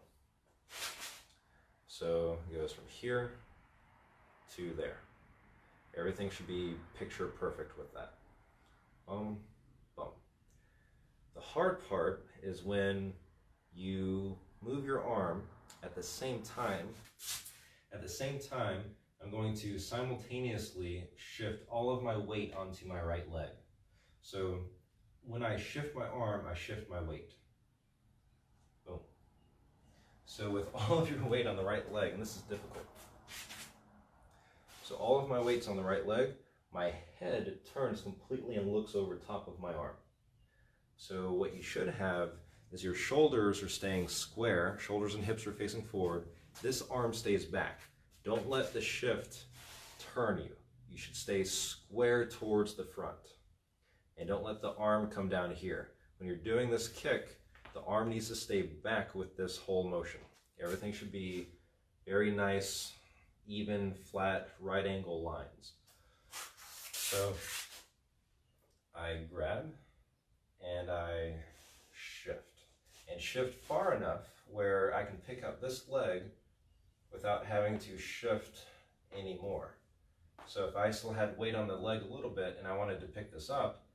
So it goes from here to there. Everything should be picture perfect with that. Boom, boom. The hard part is when you move your arm at the same time. At the same time, I'm going to simultaneously shift all of my weight onto my right leg. So when I shift my arm, I shift my weight. Boom. So with all of your weight on the right leg, and this is difficult. So all of my weight's on the right leg, my head turns completely and looks over top of my arm. So what you should have is your shoulders are staying square, shoulders and hips are facing forward, this arm stays back. Don't let the shift turn you. you should stay square towards the front. And don't let the arm come down here. When you're doing this kick, the arm needs to stay back with this whole motion. Everything should be very nice, even, flat, right angle lines. So I grab and I shift. And shift far enough where I can pick up this leg without having to shift anymore. So if I still had weight on the leg a little bit and I wanted to pick this up,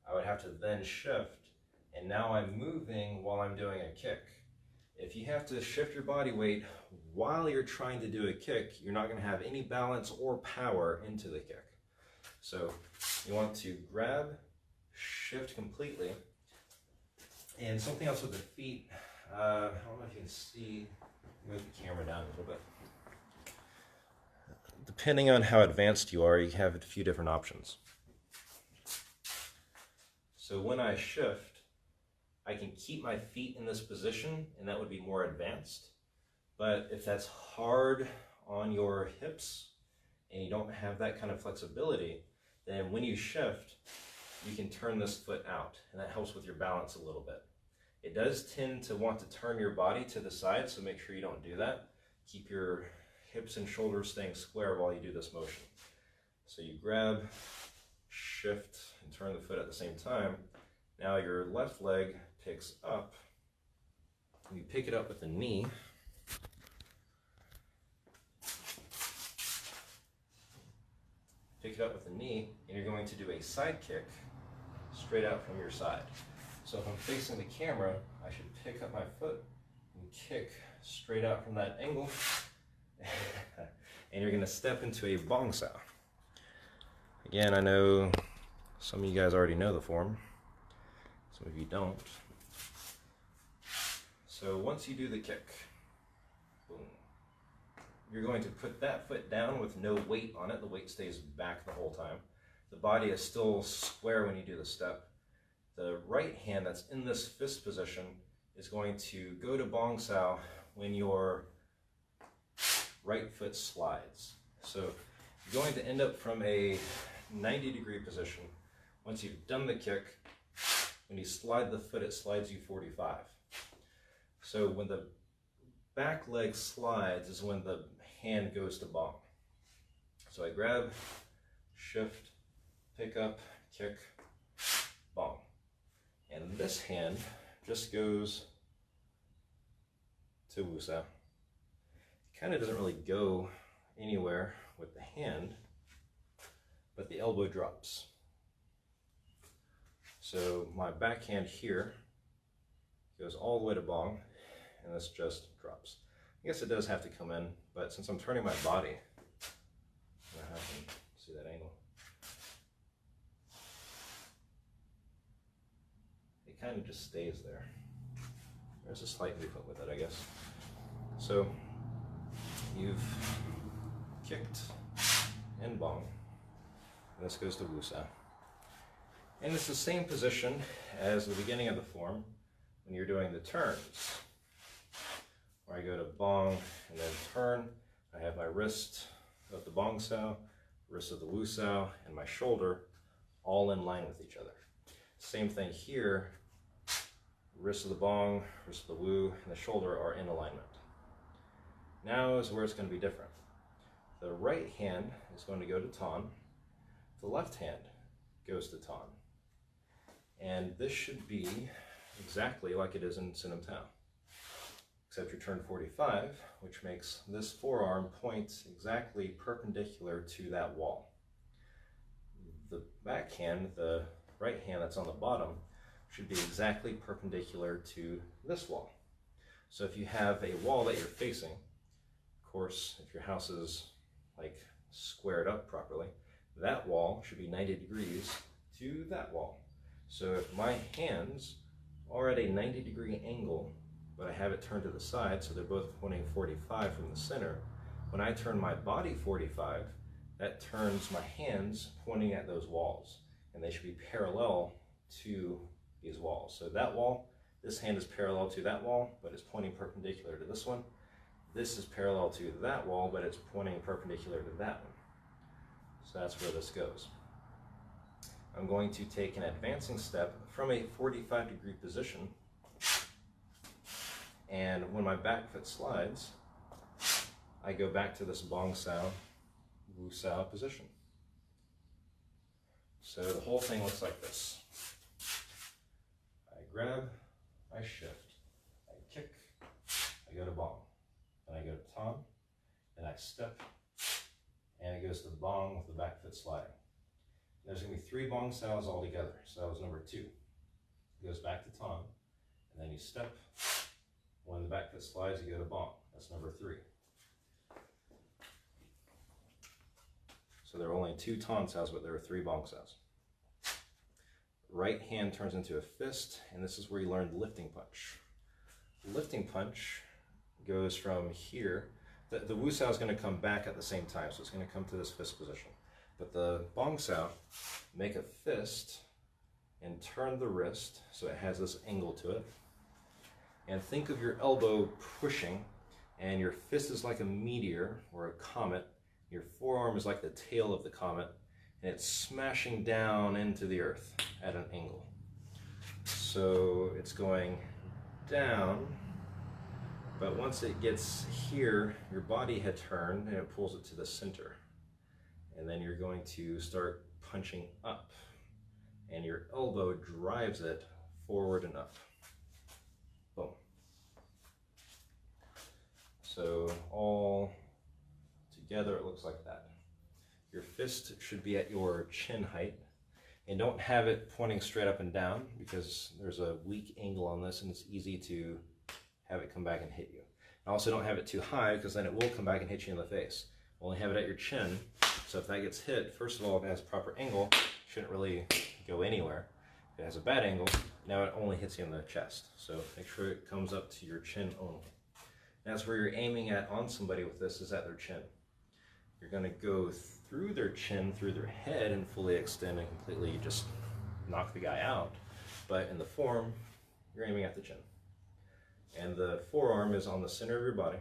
I would have to then shift, and now I'm moving while I'm doing a kick. If you have to shift your body weight while you're trying to do a kick, you're not going to have any balance or power into the kick. So you want to grab, shift completely, and something else with the feet, I don't know if you can see, move the camera down a little bit. Depending on how advanced you are, you have a few different options. So when I shift, I can keep my feet in this position, and that would be more advanced. But if that's hard on your hips and you don't have that kind of flexibility, then when you shift, you can turn this foot out, and that helps with your balance a little bit. It does tend to want to turn your body to the side, so make sure you don't do that. Keep your hips and shoulders staying square while you do this motion. So you grab, shift, and turn the foot at the same time. Now your left leg picks up, and you pick it up with the knee. Pick it up with the knee, and you're going to do a side kick straight out from your side. So if I'm facing the camera, I should pick up my foot and kick straight out from that angle. And you're going to step into a bong sao. Again, I know some of you guys already know the form. Some of you don't. So once you do the kick, boom, you're going to put that foot down with no weight on it. The weight stays back the whole time. The body is still square when you do the step. The right hand that's in this fist position is going to go to bong sao when your right foot slides. So you're going to end up from a 90-degree position. Once you've done the kick, when you slide the foot, it slides you 45. So when the back leg slides is when the hand goes to bong. So I grab, shift, pick up, kick, bong. And this hand just goes to wusa. Kind of doesn't really go anywhere with the hand, but the elbow drops. So my backhand here goes all the way to bong, and this just drops. I guess it does have to come in, but since I'm turning my body, I have to see that angle. It kind of just stays there. There's a slight movement with it, I guess. So you've kicked and bong, and this goes to wusa. And it's the same position as the beginning of the form when you're doing the turns, where I go to bong and then turn. I have my wrist of the bong sao, wrist of the wu sao, and my shoulder all in line with each other. Same thing here, wrist of the bong, wrist of the wu, and the shoulder are in alignment. Now is where it's going to be different. The right hand is going to go to ton, the left hand goes to ton. And this should be exactly like it is in Sinam Tao, except you turn 45, which makes this forearm point exactly perpendicular to that wall. The back hand, the right hand that's on the bottom, should be exactly perpendicular to this wall. So if you have a wall that you're facing, of course, if your house is like squared up properly, that wall should be 90 degrees to that wall. So if my hands are at a 90-degree angle, but I have it turned to the side, so they're both pointing 45 from the center, when I turn my body 45, that turns my hands pointing at those walls, and they should be parallel to these walls. So that wall, this hand is parallel to that wall, but it's pointing perpendicular to this one. This is parallel to that wall, but it's pointing perpendicular to that one. So that's where this goes. I'm going to take an advancing step from a 45-degree position, and when my back foot slides, I go back to this bong sao, wu sao position. So the whole thing looks like this. I grab, I shift, I kick, I go to bong, then I go to tom, then I step, and it goes to the bong with the back foot sliding. There's going to be 3 bong saos all together, so that was number 2. It goes back to tom, and then you step. When the back foot slides, you go to bong. That's number 3. So there are only 2 ton saos, but there are 3 bong saos. Right hand turns into a fist, and this is where you learn lifting punch. Lifting punch goes from here. The wu sao is going to come back at the same time, so it's going to come to this fist position. But the bong sao, make a fist and turn the wrist so it has this angle to it. And think of your elbow pushing, and your fist is like a meteor or a comet. Your forearm is like the tail of the comet, and it's smashing down into the earth at an angle. So it's going down, but once it gets here, your body had turned and it pulls it to the center. And then you're going to start punching up, and your elbow drives it forward and up. Boom. So all together it looks like that. Your fist should be at your chin height, and don't have it pointing straight up and down because there's a weak angle on this and it's easy to have it come back and hit you. And also don't have it too high because then it will come back and hit you in the face. Only have it at your chin. So if that gets hit, first of all, if it has a proper angle, it shouldn't really go anywhere. If it has a bad angle, now it only hits you in the chest. So make sure it comes up to your chin only. That's where you're aiming at on somebody with this, is at their chin. You're going to go through their chin, through their head, and fully extend and completely just knock the guy out. But in the form, you're aiming at the chin. And the forearm is on the center of your body.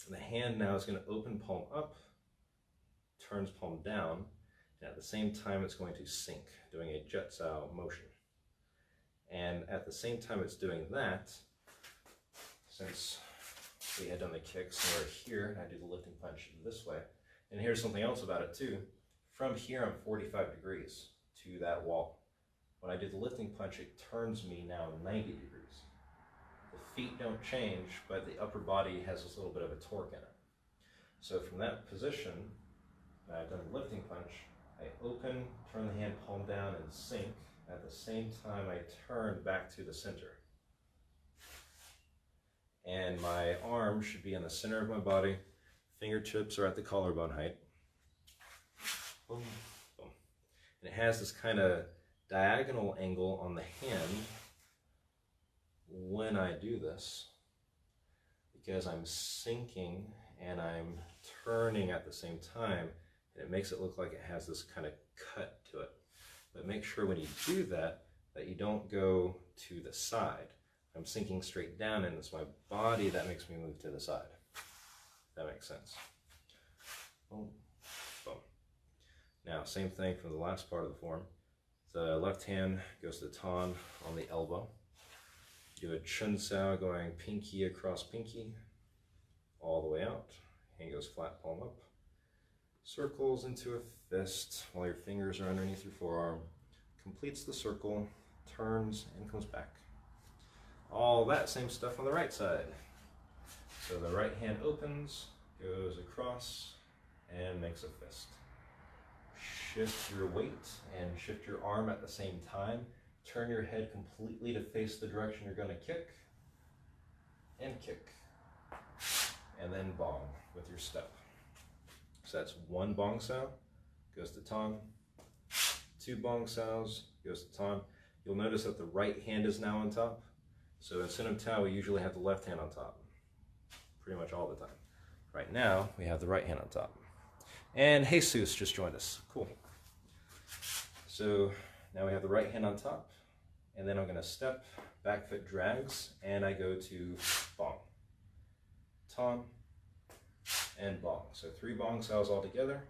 And the hand now is going to open palm up, turns palm down, and at the same time it's going to sink, doing a jet sao motion. And at the same time it's doing that, since we had done the kicks and we're here, and I do the lifting punch this way. And here's something else about it too. From here I'm 45 degrees to that wall. When I do the lifting punch, it turns me now 90 degrees. The feet don't change, but the upper body has this little bit of a torque in it. So from that position, I've done the lifting punch, I open, turn the hand palm down and sink. At the same time I turn back to the center. And my arm should be in the center of my body. Fingertips are at the collarbone height. Boom, boom. And it has this kind of diagonal angle on the hand when I do this, because I'm sinking and I'm turning at the same time, and it makes it look like it has this kind of cut to it. But make sure when you do that, that you don't go to the side. I'm sinking straight down, and it's my body that makes me move to the side. If that makes sense. Boom, boom. Now, same thing from the last part of the form. The left hand goes to the ton on the elbow. Do a Chun sao going pinky across pinky, all the way out. Hand goes flat palm up. Circles into a fist while your fingers are underneath your forearm. Completes the circle, turns, and comes back. All that same stuff on the right side. So the right hand opens, goes across, and makes a fist. Shift your weight and shift your arm at the same time. Turn your head completely to face the direction you're going to kick, and kick. And then bong with your step. So that's 1 bong sao, goes to ton. 2 bong saos, goes to ton. You'll notice that the right hand is now on top. So in Sin Tao, we usually have the left hand on top, pretty much all the time. Right now, we have the right hand on top. And Jesus just joined us. Cool. So now we have the right hand on top, and then I'm going to step, back foot drags, and I go to bong, ton, and bong. So 3 bong saos all together.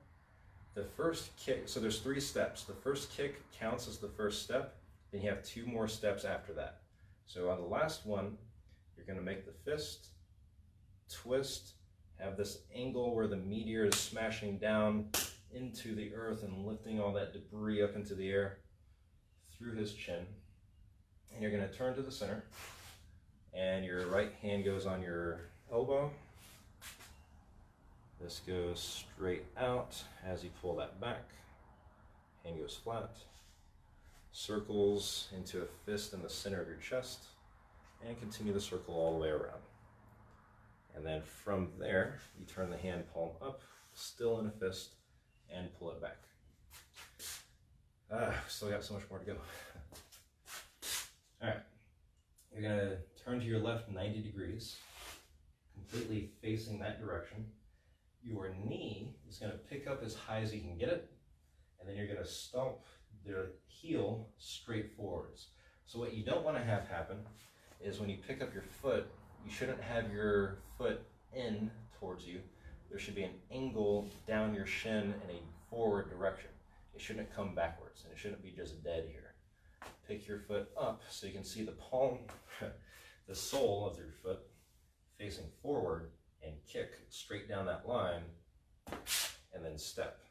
the first kick, so there's 3 steps. The first kick counts as the first step, then you have 2 more steps after that. So on the last one, you're gonna make the fist, twist, have this angle where the meteor is smashing down into the earth and lifting all that debris up into the air through his chin. And you're gonna turn to the center, and your right hand goes on your elbow. This goes straight out as you pull that back. Hand goes flat. Circles into a fist in the center of your chest, and continue the circle all the way around. And then from there, you turn the hand palm up, still in a fist, and pull it back. Still got so much more to go. All right, you're gonna turn to your left 90 degrees, completely facing that direction. Your knee is gonna pick up as high as you can get it, and then you're gonna stomp the heel straight forwards. So what you don't wanna have happen is when you pick up your foot, you shouldn't have your foot in towards you. There should be an angle down your shin in a forward direction. It shouldn't come backwards, and it shouldn't be just dead here. Pick your foot up so you can see the palm, the sole of your foot facing forward, and kick straight down that line, and then step.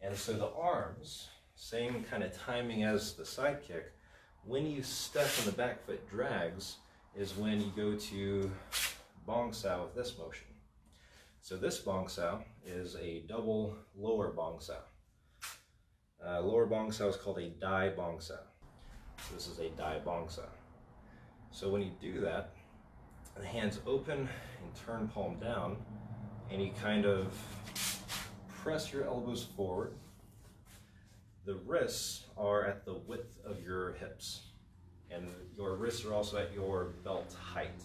And so the arms, same kind of timing as the side kick. When you step and the back foot drags is when you go to bong sao with this motion. So this bong sao is a double lower bong sao. Lower bong sao is called a dai bong sao. So this is a dai bong sao. So when you do that, the hands open and turn palm down, and you kind of press your elbows forward. The wrists are at the width of your hips, and your wrists are also at your belt height.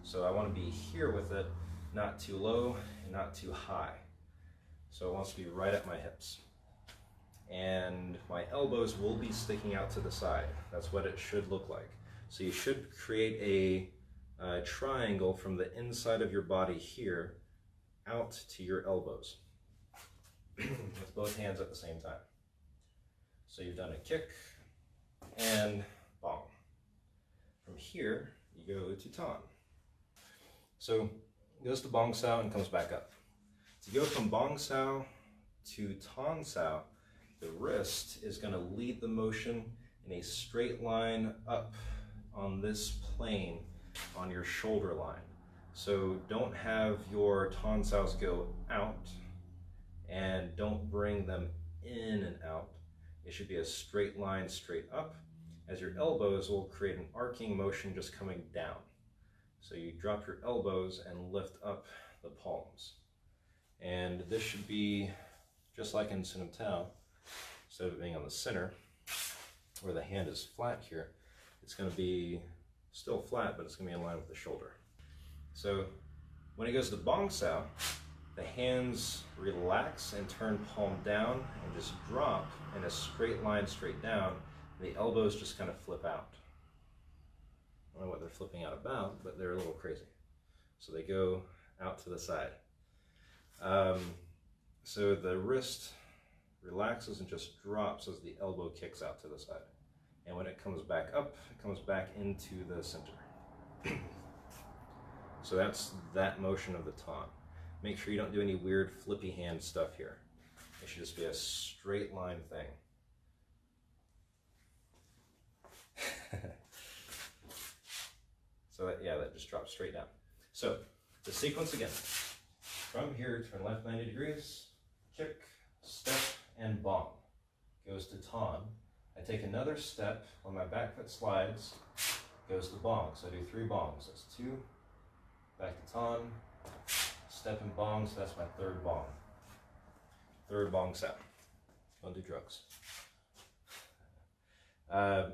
So I want to be here with it, not too low and not too high. So it wants to be right at my hips. And my elbows will be sticking out to the side. That's what it should look like. So you should create a triangle from the inside of your body here out to your elbows with both hands at the same time. So you've done a kick and bong. From here, you go to tan. So it goes to bong sao and comes back up. To go from bong sao to tan sao, the wrist is going to lead the motion in a straight line up on this plane on your shoulder line. So don't have your tan saos go out, and don't bring them in and out. It should be a straight line straight up, as your elbows will create an arcing motion just coming down. So you drop your elbows and lift up the palms. And this should be just like in Sun Tao. Instead of it being on the center, where the hand is flat here, it's going to be still flat, but it's going to be in line with the shoulder. So when it goes to bong sao, the hands relax and turn palm down and just drop in a straight line straight down. The elbows just kind of flip out. I don't know what they're flipping out about, but they're a little crazy. So they go out to the side. So the wrist relaxes and just drops as the elbow kicks out to the side. And when it comes back up, it comes back into the center. So that's that motion of the tan. Make sure you don't do any weird flippy hand stuff here. It should just be a straight line thing. So that, yeah, that just drops straight down. So the sequence again. From here, turn left 90 degrees, kick, step, and bong. Goes to tan. I take another step when my back foot slides, goes to bong. So I do 3 bongs. That's 2, back to tan, step and bong, so that's my 3rd bong. 3rd bong sao. Don't do drugs.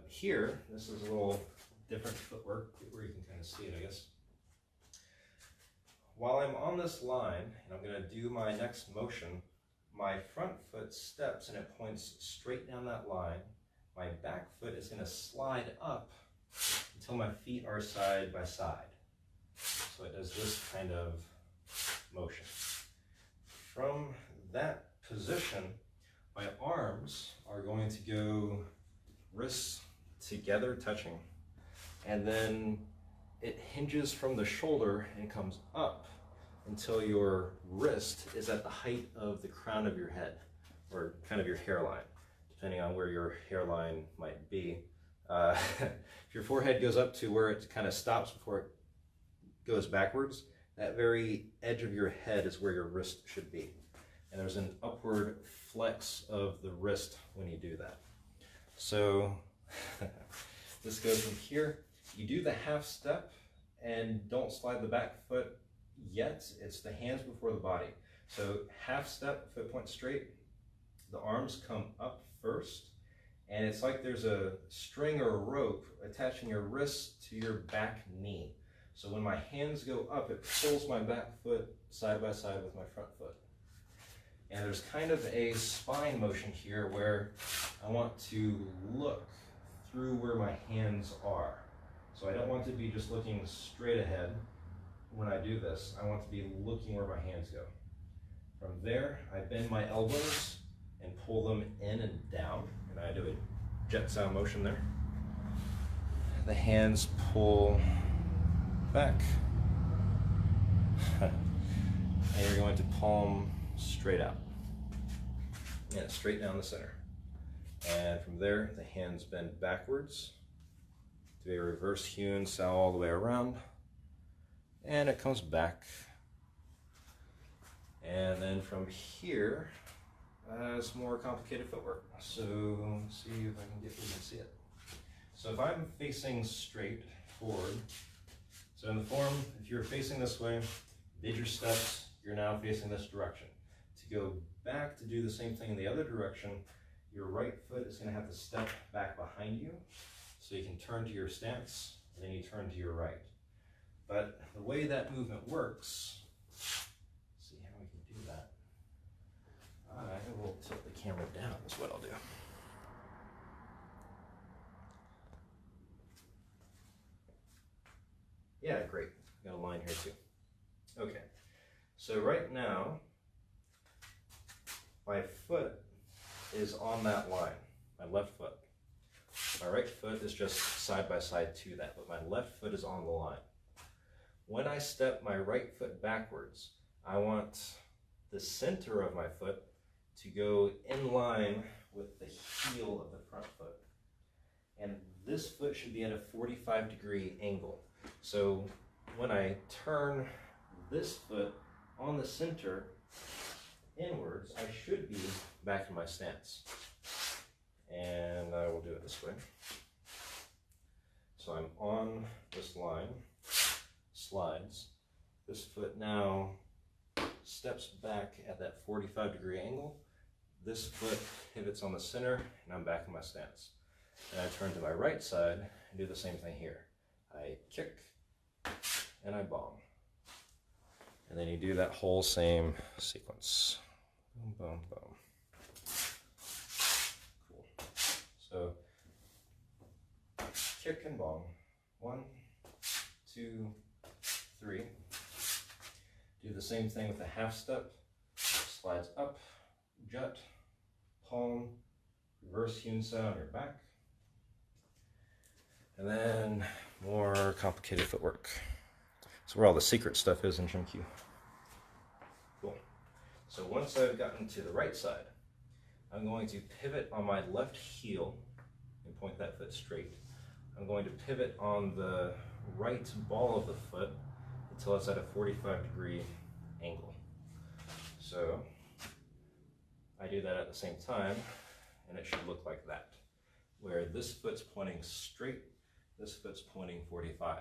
Here, this is a little different footwork where you can kind of see it, I guess. While I'm on this line, and I'm going to do my next motion, my front foot steps and it points straight down that line. My back foot is going to slide up until my feet are side by side. So it does this kind of motion. From that position, arms are going to go wrists together touching, and then it hinges from the shoulder and comes up until your wrist is at the height of the crown of your head, or kind of your hairline, depending on where your hairline might be. If your forehead goes up to where it kind of stops before it goes backwards, that very edge of your head is where your wrist should be. And there's an upward flex of the wrist when you do that. So this goes from here. You do the half step and don't slide the back foot yet. It's the hands before the body. So half step, foot point straight, the arms come up first, and it's like there's a string or a rope attaching your wrist to your back knee. So when my hands go up, it pulls my back foot side by side with my front foot. And there's kind of a spine motion here where I want to look through where my hands are. So I don't want to be just looking straight ahead when I do this. I want to be looking where my hands go. From there, I bend my elbows and pull them in and down. And I do a jet sound motion there. The hands pull back. And you're going to palm straight out. And straight down the center. And from there, the hands bend backwards. Do a reverse hewn sow all the way around. And it comes back. And then from here, it's more complicated footwork. So let's see if I can get you to see it. So if I'm facing straight forward, so in the form, if you're facing this way, did your steps, you're now facing this direction. To go back to do the same thing in the other direction, your right foot is going to have to step back behind you, so you can turn to your stance, and then you turn to your right. But the way that movement works, let's see how we can do that. I will tilt the camera down, is what I'll do. Yeah, great. Got a line here too. Okay, so right now, my foot is on that line, my left foot. My right foot is just side by side to that, but my left foot is on the line. When I step my right foot backwards, I want the center of my foot to go in line with the heel of the front foot. And this foot should be at a 45-degree angle. So when I turn this foot on the center inwards, I should be back in my stance. And I will do it this way. So I'm on this line, slides. This foot now steps back at that 45-degree angle. This foot pivots on the center, and I'm back in my stance. And I turn to my right side and do the same thing here. I kick, and I bomb. And then you do that whole same sequence. Boom, boom, boom. Cool. So, kick and bomb. 1, 2, 3. Do the same thing with the half step. Slides up, jut, palm, reverse hewn sow on your back. And then more complicated footwork. That's where all the secret stuff is in Chum. Cool. So once I've gotten to the right side, I'm going to pivot on my left heel and point that foot straight. I'm going to pivot on the right ball of the foot until it's at a 45-degree angle. So I do that at the same time, and it should look like that, where this foot's pointing straight, this foot's pointing 45.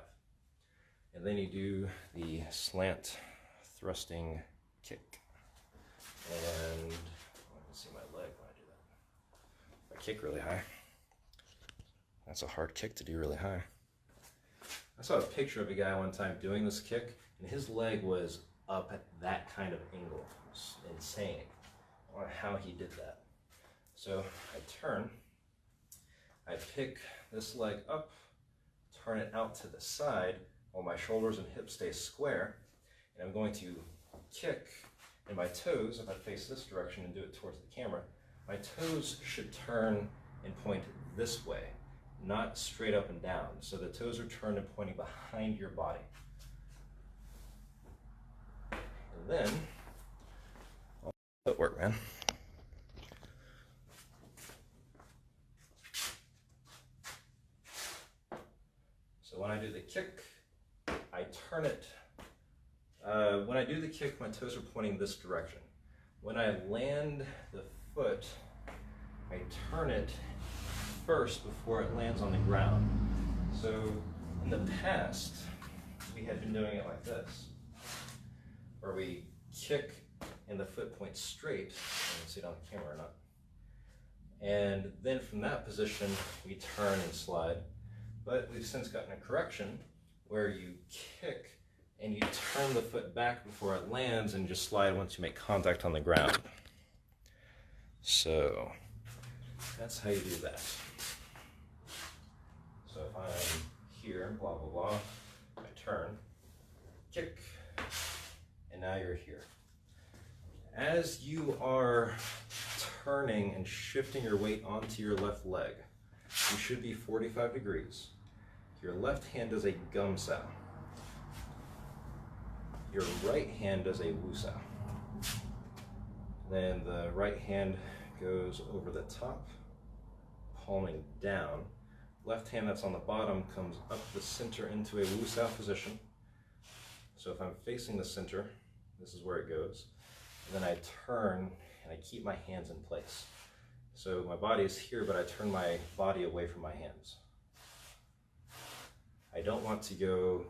And then you do the slant thrusting kick. And I can see my leg when I do that. If I kick really high, that's a hard kick to do really high. I saw a picture of a guy one time doing this kick, and his leg was up at that kind of angle. It was insane on how he did that. So I turn, I pick this leg up, turn it out to the side while my shoulders and hips stay square, and I'm going to kick in my toes. If I face this direction and do it towards the camera, my toes should turn and point this way, not straight up and down. So the toes are turned and pointing behind your body. And then, footwork, man. So when I do the kick, I turn it. When I do the kick, my toes are pointing this direction. When I land the foot, I turn it first before it lands on the ground. So in the past, we had been doing it like this, where we kick and the foot points straight. You can see it on the camera or not. And then from that position, we turn and slide. But we've since gotten a correction where you kick and you turn the foot back before it lands and just slide once you make contact on the ground. So that's how you do that. So if I'm here, blah, blah, blah, I turn, kick, and now you're here. As you are turning and shifting your weight onto your left leg, you should be 45 degrees. Your left hand does a gum sound. Your right hand does a woo sound. Then the right hand goes over the top, palming down. Left hand that's on the bottom comes up the center into a woo sound position. So if I'm facing the center, this is where it goes. And then I turn and I keep my hands in place. So my body is here, but I turn my body away from my hands. I don't want to go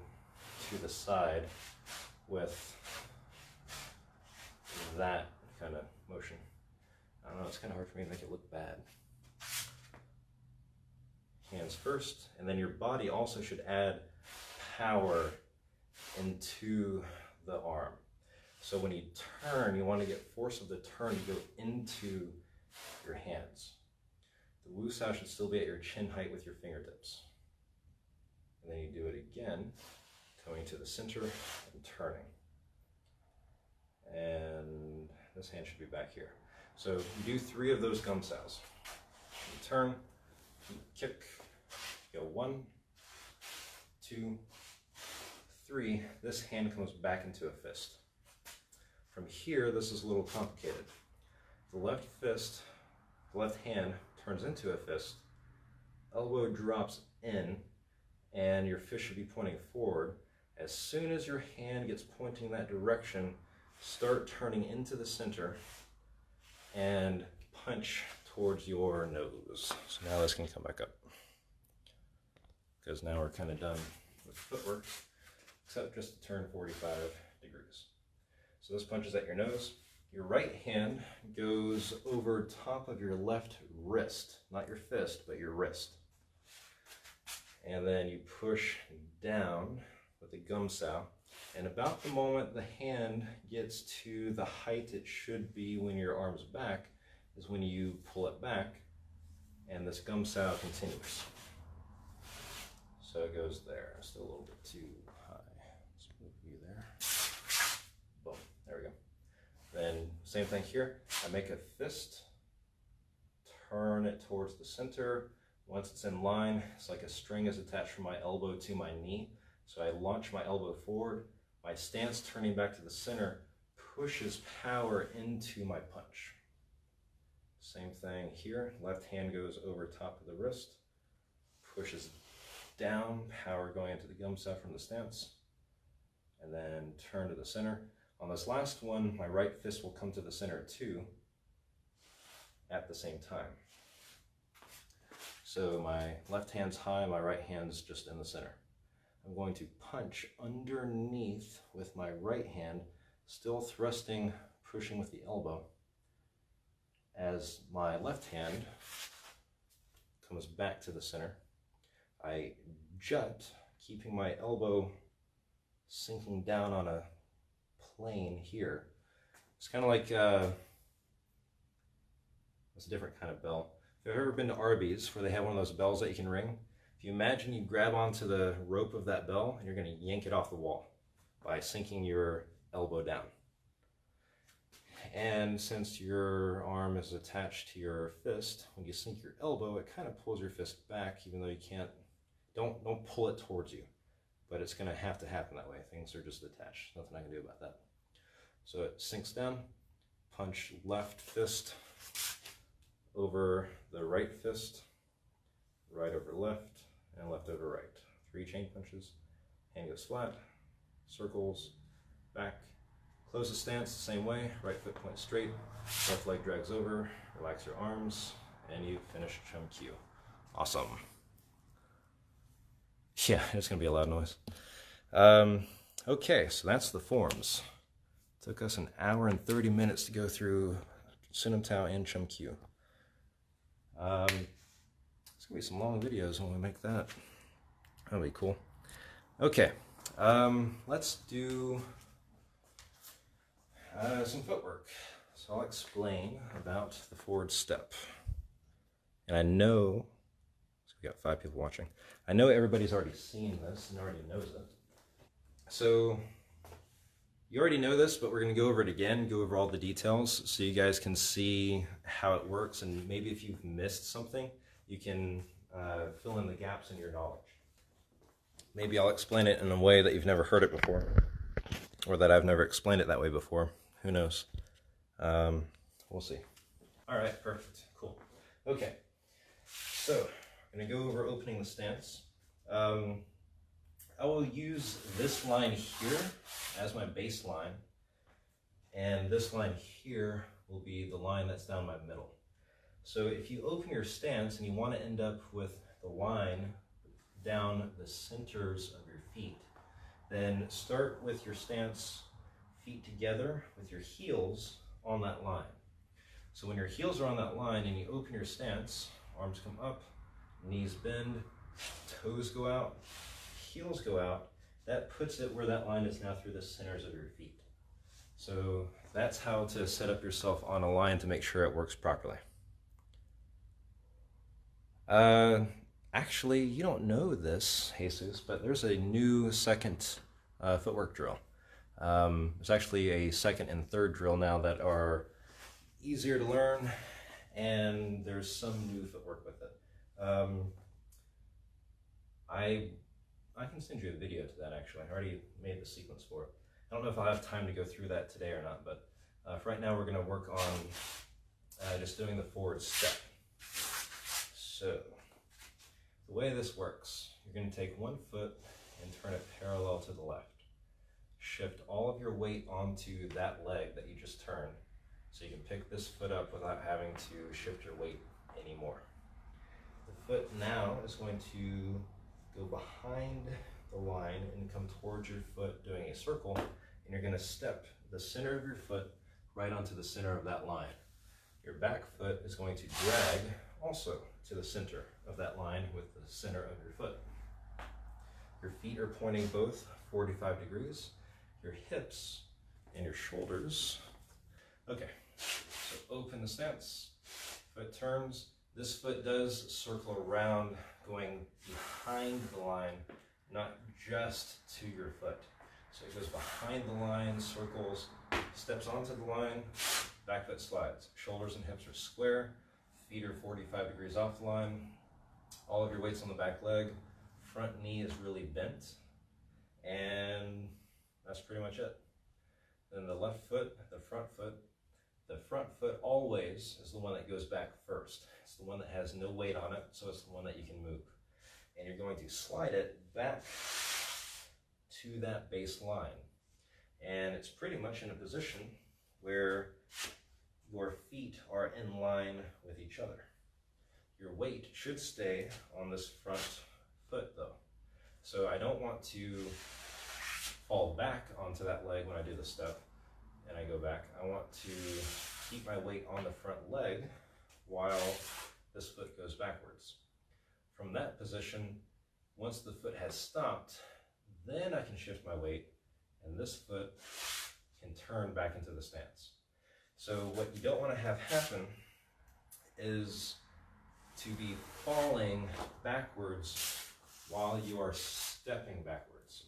to the side with that kind of motion. I don't know, it's kind of hard for me to make it look bad. Hands first, and then your body also should add power into the arm. So when you turn, you want to get force of the turn to go into your hands. The woo sound should still be at your chin height with your fingertips. And then you do it again, coming to the center and turning. And this hand should be back here. So you do 3 of those gum sounds. You turn, you kick, go 1, 2, 3. This hand comes back into a fist. From here, this is a little complicated. The left fist, the left hand turns into a fist, elbow drops in, and your fist should be pointing forward. As soon as your hand gets pointing that direction, start turning into the center and punch towards your nose. So now this can come back up, because now we're kind of done with footwork, except just to turn 45 degrees. So this punch is at your nose. Your right hand goes over top of your left wrist, not your fist, but your wrist. And then you push down with the gum sow. And about the moment the hand gets to the height it should be when your arm's back is when you pull it back, and this gum sow continues. So it goes there, still a little bit too high. Let's move you there. Boom, there we go. Then same thing here. I make a fist, turn it towards the center. Once it's in line, it's like a string is attached from my elbow to my knee. So I launch my elbow forward. My stance turning back to the center pushes power into my punch. Same thing here. Left hand goes over top of the wrist, pushes down, power going into the gum set from the stance, and then turn to the center. On this last one, my right fist will come to the center too at the same time. So my left hand's high, my right hand's just in the center. I'm going to punch underneath with my right hand, still thrusting, pushing with the elbow, as my left hand comes back to the center. I jut, keeping my elbow sinking down on a plane here. It's kind of like, it's a different kind of bell. If you've ever been to Arby's where they have one of those bells that you can ring, if you imagine you grab onto the rope of that bell and you're going to yank it off the wall by sinking your elbow down. And since your arm is attached to your fist, when you sink your elbow, it kind of pulls your fist back, even though you can't, don't pull it towards you. But it's gonna have to happen that way. Things are just attached. Nothing I can do about that. So it sinks down, punch left fist over the right fist, right over left, and left over right. 3 chain punches. Hand goes flat, circles, back. Close the stance the same way, right foot points straight, left leg drags over, relax your arms, and you finish Chum Q. Awesome. Yeah, it's gonna be a loud noise. Okay, so that's the forms. Took us an hour and 30 minutes to go through Sunam Tao and Chum Q. It's gonna be some long videos when we make that. That'll be cool. Okay, let's do some footwork. So I'll explain about the forward step. And I know, so we got 5 people watching. I know everybody's already seen this and already knows it. So you already know this, but we're going to go over it again, go over all the details so you guys can see how it works, and maybe if you've missed something, you can fill in the gaps in your knowledge. Maybe I'll explain it in a way that you've never heard it before, or that I've never explained it that way before. Who knows? We'll see. All right, perfect, cool. Okay, so I'm going to go over opening the stance. I will use this line here as my baseline, and this line here will be the line that's down my middle. So if you open your stance and you want to end up with the line down the centers of your feet, then start with your stance, feet together with your heels on that line. So when your heels are on that line and you open your stance, arms come up, knees bend, toes go out, heels go out, that puts it where that line is now through the centers of your feet. So that's how to set up yourself on a line to make sure it works properly. Actually, you don't know this, Jesus, but there's a new second footwork drill. There's actually a second and third drill now that are easier to learn, and there's some new footwork with it. I can send you a video to that, actually. I already made the sequence for it. I don't know if I'll have time to go through that today or not, but for right now we're going to work on just doing the forward step. So the way this works, you're going to take one foot and turn it parallel to the left. Shift all of your weight onto that leg that you just turned, so you can pick this foot up without having to shift your weight anymore. The foot now is going to go behind the line and come towards your foot doing a circle, and you're going to step the center of your foot right onto the center of that line. Your back foot is going to drag also to the center of that line with the center of your foot. Your feet are pointing both 45 degrees. Your hips and your shoulders. Okay, so open the stance, foot turns. This foot does circle around, going behind the line, not just to your foot. So it goes behind the line, circles, steps onto the line, back foot slides. Shoulders and hips are square, feet are 45 degrees off the line, all of your weight's on the back leg, front knee is really bent, and that's pretty much it. Then the left foot, the front foot always is the one that goes back first. It's the one that has no weight on it, so it's the one that you can move. And you're going to slide it back to that base line. And it's pretty much in a position where your feet are in line with each other. Your weight should stay on this front foot though. So I don't want to fall back onto that leg when I do the step and I go back. I want to keep my weight on the front leg while this foot goes backwards. From that position, once the foot has stopped, then I can shift my weight and this foot can turn back into the stance. So what you don't want to have happen is to be falling backwards while you are stepping backwards.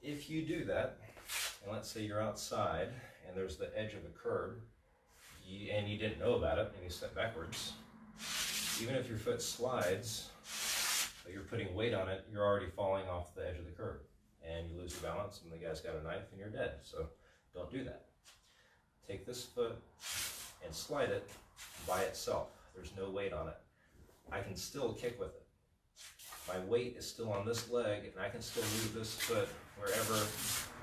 If you do that, and let's say you're outside and there's the edge of the curb, and you didn't know about it, and you step backwards, even if your foot slides, but you're putting weight on it, you're already falling off the edge of the curb, and you lose your balance, and the guy's got a knife, and you're dead. So don't do that. Take this foot and slide it by itself. There's no weight on it. I can still kick with it. My weight is still on this leg, and I can still move this foot wherever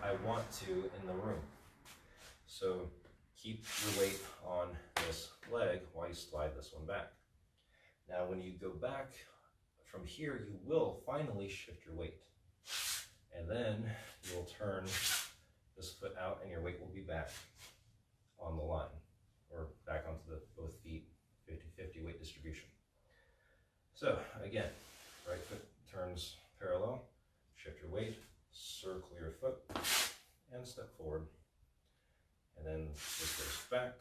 I want to in the room. So keep your weight on this leg while you slide this one back. Now when you go back from here, you will finally shift your weight. And then you'll turn this foot out and your weight will be back on the line, or back onto both feet, 50-50 weight distribution. So again, right foot turns parallel, shift your weight, circle your foot, and step forward. And then this goes back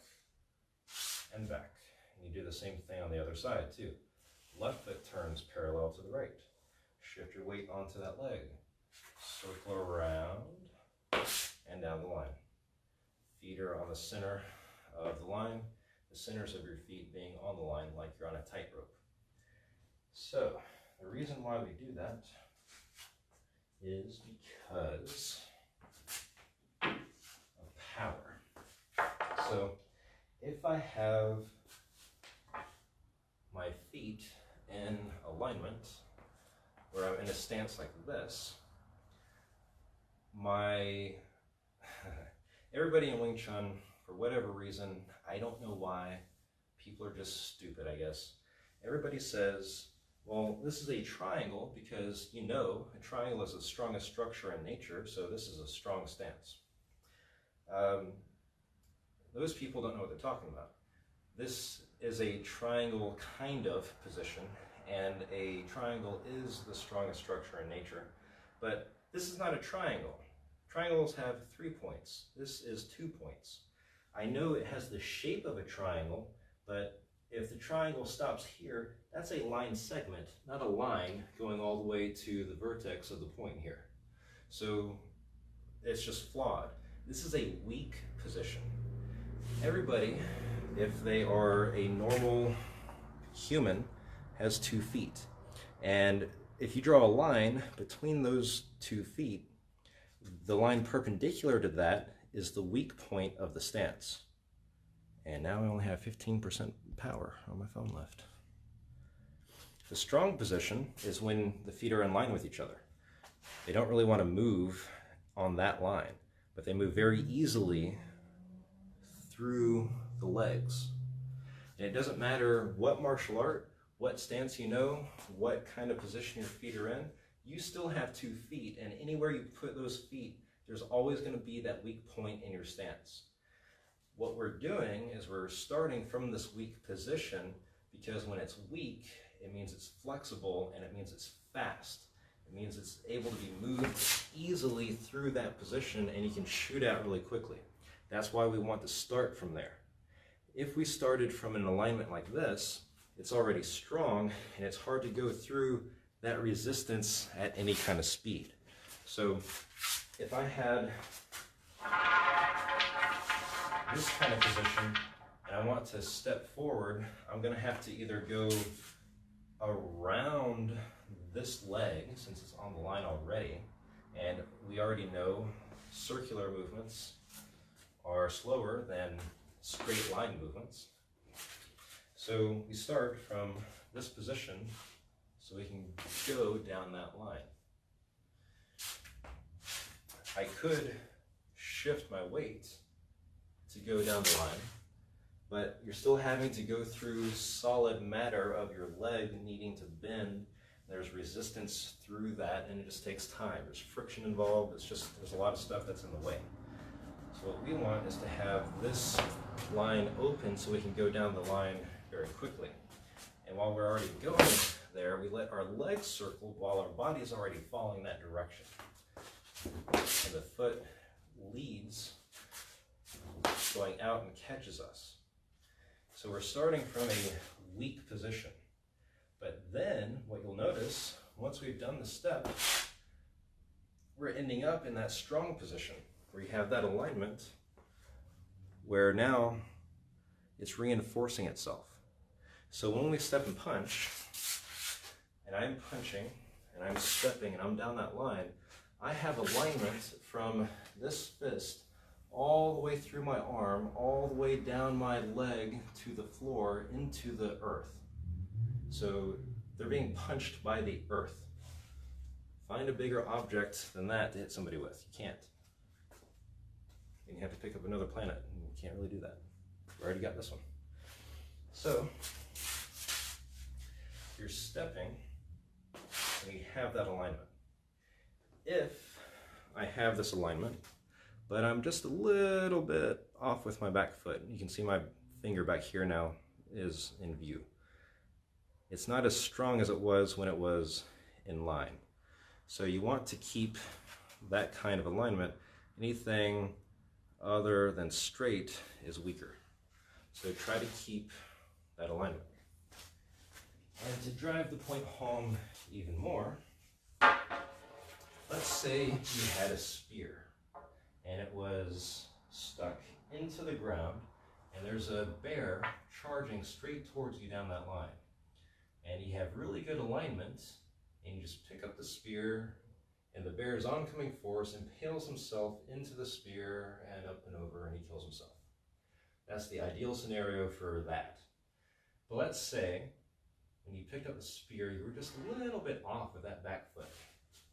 and back. And you do the same thing on the other side too. Left foot turns parallel to the right. Shift your weight onto that leg. Circle around and down the line. Feet are on the center of the line, the centers of your feet being on the line like you're on a tightrope. So the reason why we do that is because of power. So if I have my feet in alignment, where I'm in a stance like this, everybody in Wing Chun, for whatever reason, I don't know why, people are just stupid, I guess. Everybody says, well, this is a triangle because, you know, a triangle is the strongest structure in nature, so this is a strong stance. Those people don't know what they're talking about. This is a triangle kind of position, and a triangle is the strongest structure in nature, but this is not a triangle. Triangles have 3 points. This is 2 points. I know it has the shape of a triangle, but if the triangle stops here, that's a line segment, not a line going all the way to the vertex of the point here. So it's just flawed. This is a weak position. Everybody, if they are a normal human, has 2 feet. And if you draw a line between those 2 feet, the line perpendicular to that is the weak point of the stance. And now I only have 15% power on my phone left. The strong position is when the feet are in line with each other. They don't really want to move on that line, but they move very easily through the legs. And it doesn't matter what martial art, what stance you know, what kind of position your feet are in, you still have 2 feet, and anywhere you put those feet, there's always going to be that weak point in your stance. What we're doing is we're starting from this weak position, because when it's weak, it means it's flexible and it means it's fast. It means it's able to be moved easily through that position, and you can shoot out really quickly. That's why we want to start from there. If we started from an alignment like this, it's already strong and it's hard to go through that resistance at any kind of speed. So if I had this kind of position and I want to step forward, I'm going to have to either go around this leg, since it's on the line already, and we already know circular movements are slower than straight line movements. So we start from this position so we can go down that line. I could shift my weight to go down the line, but you're still having to go through solid matter of your leg needing to bend. There's resistance through that, and it just takes time. There's friction involved. There's a lot of stuff that's in the way. So what we want is to have this line open so we can go down the line very quickly. And while we're already going there, we let our legs circle while our body is already falling that direction. And the foot leads, going out and catches us. So we're starting from a weak position. But then what you'll notice, once we've done the step, we're ending up in that strong position where you have that alignment where now it's reinforcing itself. So when we step and punch, and I'm punching, and I'm stepping, and I'm down that line, I have alignment from this fist all the way through my arm, all the way down my leg to the floor into the earth. So they're being punched by the earth. Find a bigger object than that to hit somebody with. You can't. And you have to pick up another planet, and you can't really do that. We already got this one. So you're stepping, and you have that alignment. If I have this alignment, but I'm just a little bit off with my back foot, you can see my finger back here now is in view. It's not as strong as it was when it was in line. So you want to keep that kind of alignment. Anything other than straight is weaker. So try to keep that alignment. And to drive the point home even more, let's say you had a spear and it was stuck into the ground and there's a bear charging straight towards you down that line. And you have really good alignment, and you just pick up the spear, and the bear's oncoming force impales himself into the spear and up and over, and he kills himself. That's the ideal scenario for that. But let's say when you picked up the spear, you were just a little bit off with that back foot.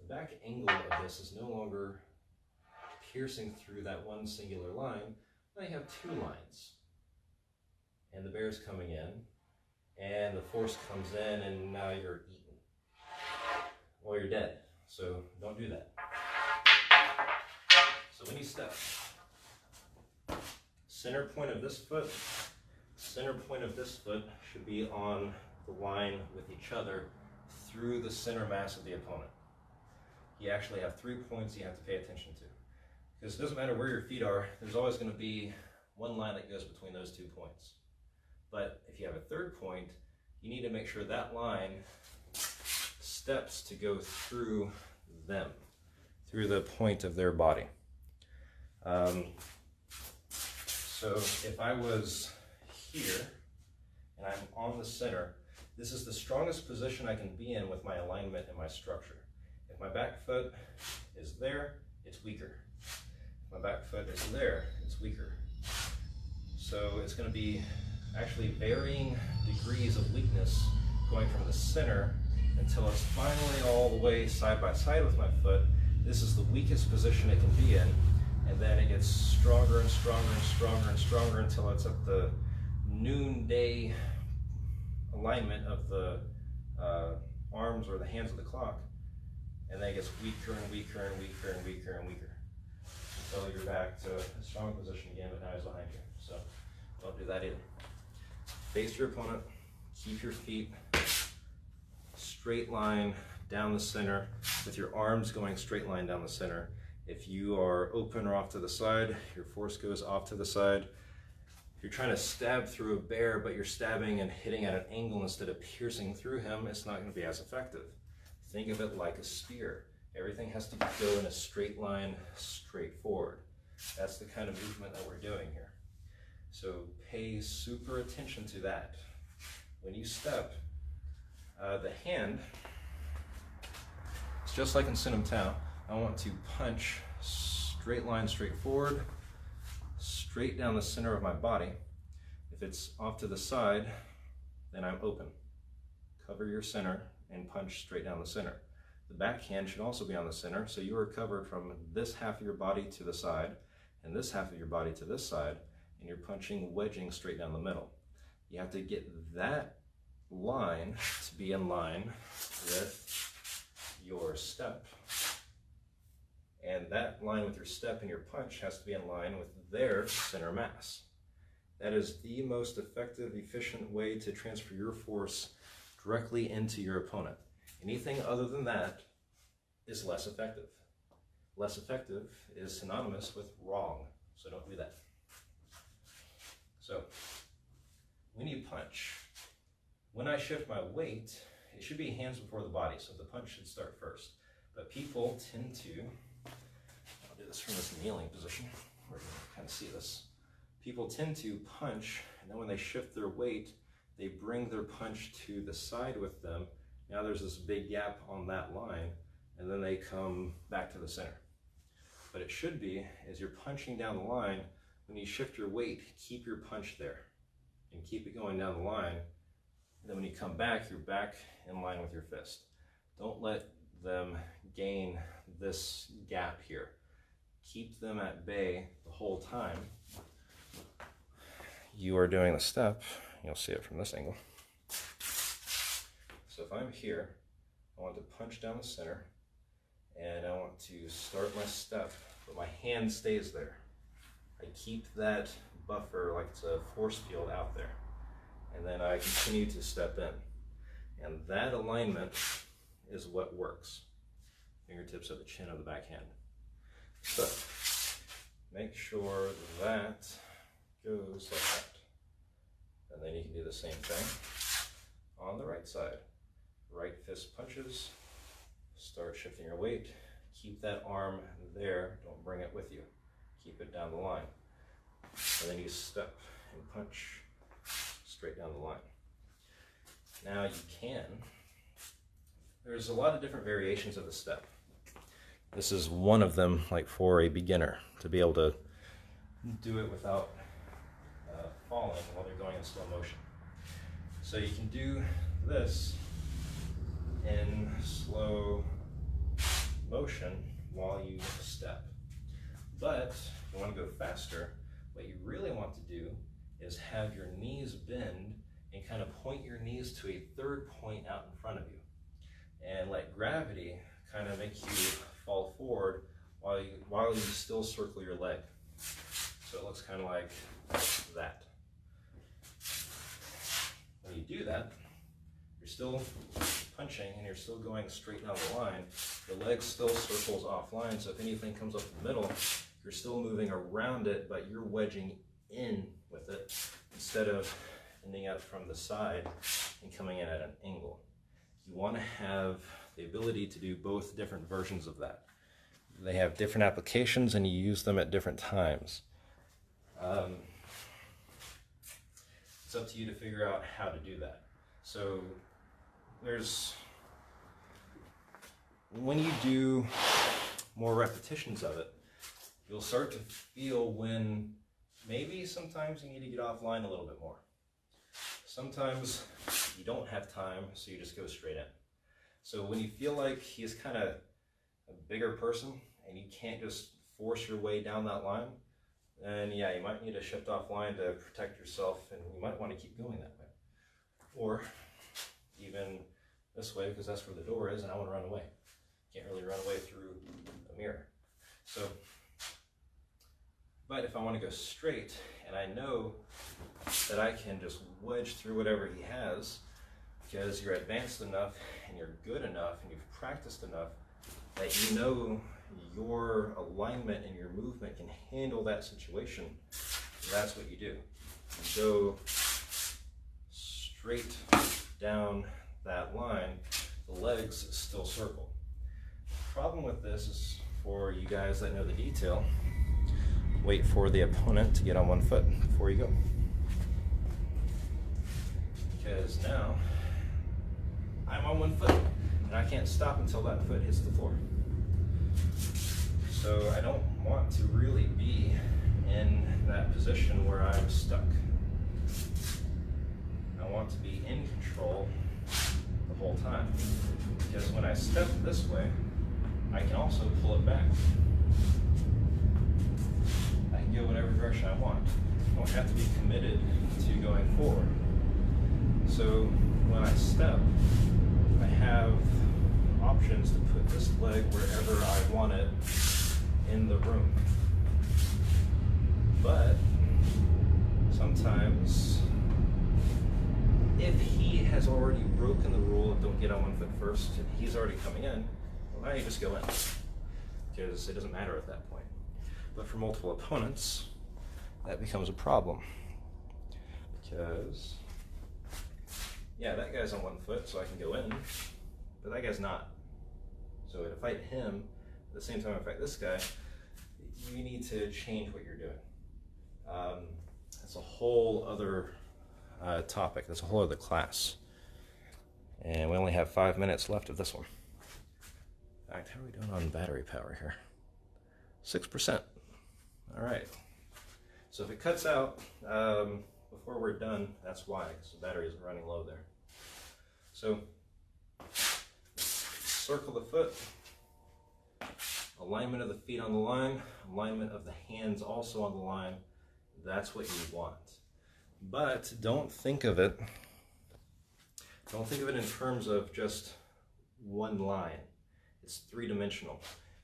The back angle of this is no longer piercing through that one singular line. Now you have two lines, and the bear's coming in, and the force comes in, and now you're eaten. Well, you're dead, so don't do that. So when you step, center point of this foot, center point of this foot should be on the line with each other through the center mass of the opponent. You actually have 3 points you have to pay attention to. Because it doesn't matter where your feet are, there's always going to be one line that goes between those 2 points. But if you have a third point, you need to make sure that line steps to go through them, through the point of their body. So if I was here and I'm on the center, this is the strongest position I can be in with my alignment and my structure. If my back foot is there, it's weaker. If my back foot is there, it's weaker. So it's going to be actually varying degrees of weakness going from the center until it's finally all the way side by side with my foot. This is the weakest position it can be in, and then it gets stronger and stronger and stronger and stronger until it's at the noonday alignment of the arms or the hands of the clock, and then it gets weaker and weaker and weaker and weaker and weaker until you're back to a strong position again, but now he's behind you. So don't do that either. Face your opponent, keep your feet straight line down the center with your arms going straight line down the center. If you are open or off to the side, your force goes off to the side. If you're trying to stab through a bear, but you're stabbing and hitting at an angle instead of piercing through him, it's not going to be as effective. Think of it like a spear. Everything has to go in a straight line, straight forward. That's the kind of movement that we're doing here. So pay super attention to that. When you step, the hand, it's just like in Sin Tao. I want to punch straight line, straight forward, straight down the center of my body. If it's off to the side, then I'm open. Cover your center and punch straight down the center. The backhand should also be on the center, so you are covered from this half of your body to the side and this half of your body to this side, and you're punching, wedging straight down the middle. You have to get that line to be in line with your step, and that line with your step and your punch has to be in line with their center mass. That is the most effective, efficient way to transfer your force directly into your opponent. Anything other than that is less effective. Less effective is synonymous with wrong, so don't do that. So, when you punch, when I shift my weight, it should be hands before the body, so the punch should start first. But people tend to, I'll do this from this kneeling position, where you can kind of see this. people tend to punch, and then when they shift their weight, they bring their punch to the side with them. Now there's this big gap on that line, and then they come back to the center. But it should be, as you're punching down the line, when you shift your weight, keep your punch there and keep it going down the line. And then when you come back, you're back in line with your fist. Don't let them gain this gap here. Keep them at bay the whole time. You are doing the step. You'll see it from this angle. So if I'm here, I want to punch down the center, and I want to start my step, but my hand stays there. I keep that buffer like it's a force field out there, and then I continue to step in. And that alignment is what works. Fingertips at the chin of the backhand. So make sure that goes like that. And then you can do the same thing on the right side. Right fist punches, start shifting your weight, keep that arm there, don't bring it with you. Keep it down the line. And then you step and punch straight down the line. Now you can, there's a lot of different variations of the step. This is one of them, like for a beginner, to be able to do it without falling while they're going in slow motion. So you can do this in slow motion while you step. But if you want to go faster, what you really want to do is have your knees bend and kind of point your knees to a third point out in front of you. And let gravity kind of make you fall forward while you still circle your leg. So it looks kind of like that. When you do that, you're still punching and you're still going straight down the line. The leg still circles offline, so if anything comes up in the middle, you're still moving around it, but you're wedging in with it instead of ending up from the side and coming in at an angle. You want to have the ability to do both different versions of that. They have different applications and you use them at different times. It's up to you to figure out how to do that. So when you do more repetitions of it, you'll start to feel when maybe sometimes you need to get offline a little bit more. Sometimes you don't have time, so you just go straight in. So when you feel like he's kind of a bigger person and you can't just force your way down that line, then yeah, you might need to shift offline to protect yourself, and you might want to keep going that way. Or even this way, because that's where the door is and I want to run away. Can't really run away through a mirror. So, but if I want to go straight and I know that I can just wedge through whatever he has, because you're advanced enough and you're good enough and you've practiced enough that you know your alignment and your movement can handle that situation, that's what you do. You go straight down that line, the legs still circle. The problem with this is, for you guys that know the detail, wait for the opponent to get on one foot before you go. Because now I'm on one foot and I can't stop until that foot hits the floor. So I don't want to really be in that position where I'm stuck. I want to be in control the whole time. Because when I step this way, I can also pull it back. I can go whatever direction I want. I don't have to be committed to going forward. So when I step, I have options to put this leg wherever I want it in the room. But sometimes, if he has already broken the rule of don't get on one foot first, and he's already coming in, well, now you just go in, because it doesn't matter at that point. But for multiple opponents, that becomes a problem, because yeah, that guy's on one foot, so I can go in, but that guy's not. So to fight him, at the same time I fight this guy, you need to change what you're doing. That's a whole other topic. That's a whole other class. And we only have 5 minutes left of this one. In fact, how are we doing on battery power here? 6%. All right. So if it cuts out before we're done, that's why, because the battery is running low there. So circle the foot, alignment of the feet on the line, alignment of the hands also on the line. That's what you want. But don't think of it in terms of just one line. It's three-dimensional.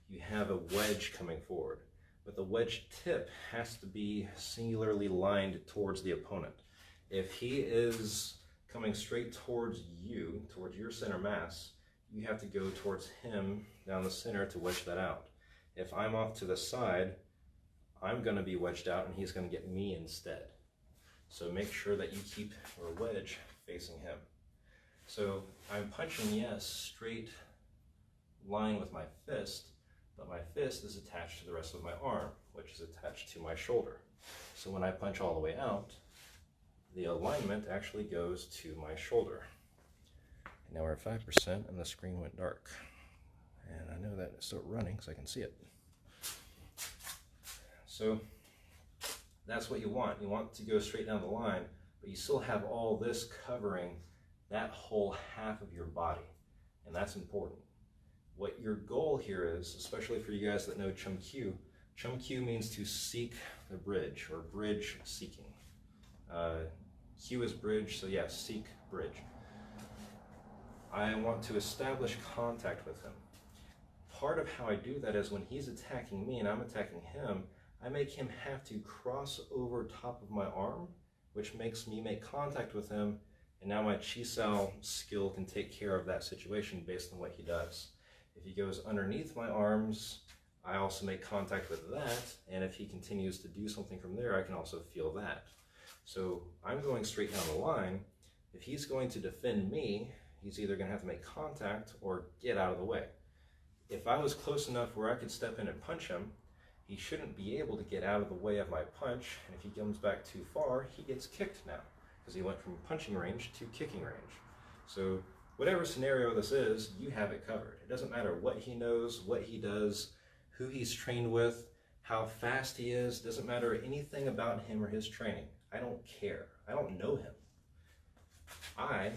You have a wedge coming forward, but the wedge tip has to be singularly lined towards the opponent. If he is coming straight towards you, towards your center mass, you have to go towards him down the center to wedge that out. If I'm off to the side, I'm going to be wedged out and he's going to get me instead. So make sure that you keep your wedge facing him. So I'm punching, yes, straight line with my fist, but my fist is attached to the rest of my arm, which is attached to my shoulder. So when I punch all the way out, the alignment actually goes to my shoulder. And now we're at 5% and the screen went dark. And I know that it's still running because I can see it. So that's what you want. You want to go straight down the line, but you still have all this covering that whole half of your body. And that's important. What your goal here is, especially for you guys that know Chum means to seek the bridge, or bridge seeking. Q is bridge, so yeah, seek bridge. I want to establish contact with him. Part of how I do that is when he's attacking me and I'm attacking him, I make him have to cross over top of my arm, which makes me make contact with him, and now my Chisao skill can take care of that situation based on what he does. If he goes underneath my arms, I also make contact with that, and if he continues to do something from there, I can also feel that. So I'm going straight down the line. If he's going to defend me, he's either going to have to make contact or get out of the way. If I was close enough where I could step in and punch him, he shouldn't be able to get out of the way of my punch, and if he comes back too far, he gets kicked now, because he went from punching range to kicking range. So whatever scenario this is, you have it covered. It doesn't matter what he knows, what he does, who he's trained with, how fast he is, doesn't matter anything about him or his training. I don't care. I don't know him. I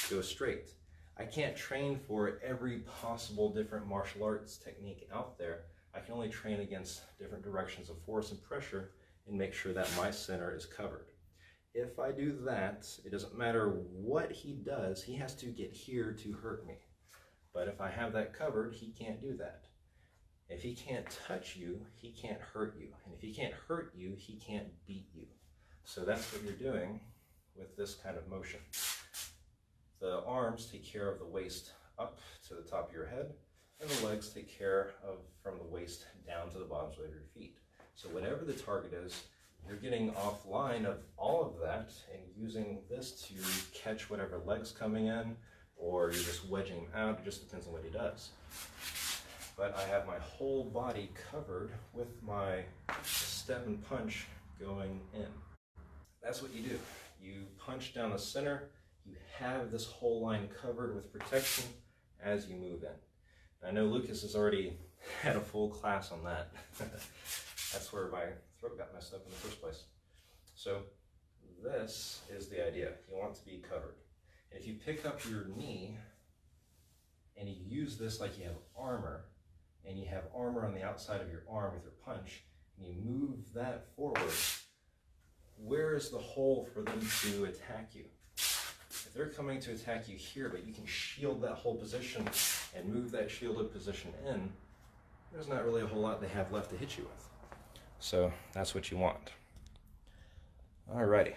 go straight. I can't train for every possible different martial arts technique out there. I can only train against different directions of force and pressure and make sure that my center is covered. If I do that, it doesn't matter what he does, he has to get here to hurt me. But if I have that covered, he can't do that. If he can't touch you, he can't hurt you. And if he can't hurt you, he can't beat you. So that's what you're doing with this kind of motion. The arms take care of the waist up to the top of your head, and the legs take care of from the waist down to the bottoms of your feet. So whatever the target is, you're getting offline of all of that and using this to catch whatever leg's coming in, or you're just wedging him out. It just depends on what he does. But I have my whole body covered with my step and punch going in. That's what you do. You punch down the center, you have this whole line covered with protection as you move in. I know Lucas has already had a full class on that. That's where my throat got messed up in the first place. So this is the idea. You want to be covered. And if you pick up your knee and you use this like you have armor, and you have armor on the outside of your arm with your punch, and you move that forward, where is the hole for them to attack you? If they're coming to attack you here, but you can shield that whole position and move that shielded position in, there's not really a whole lot they have left to hit you with. So that's what you want. Alrighty.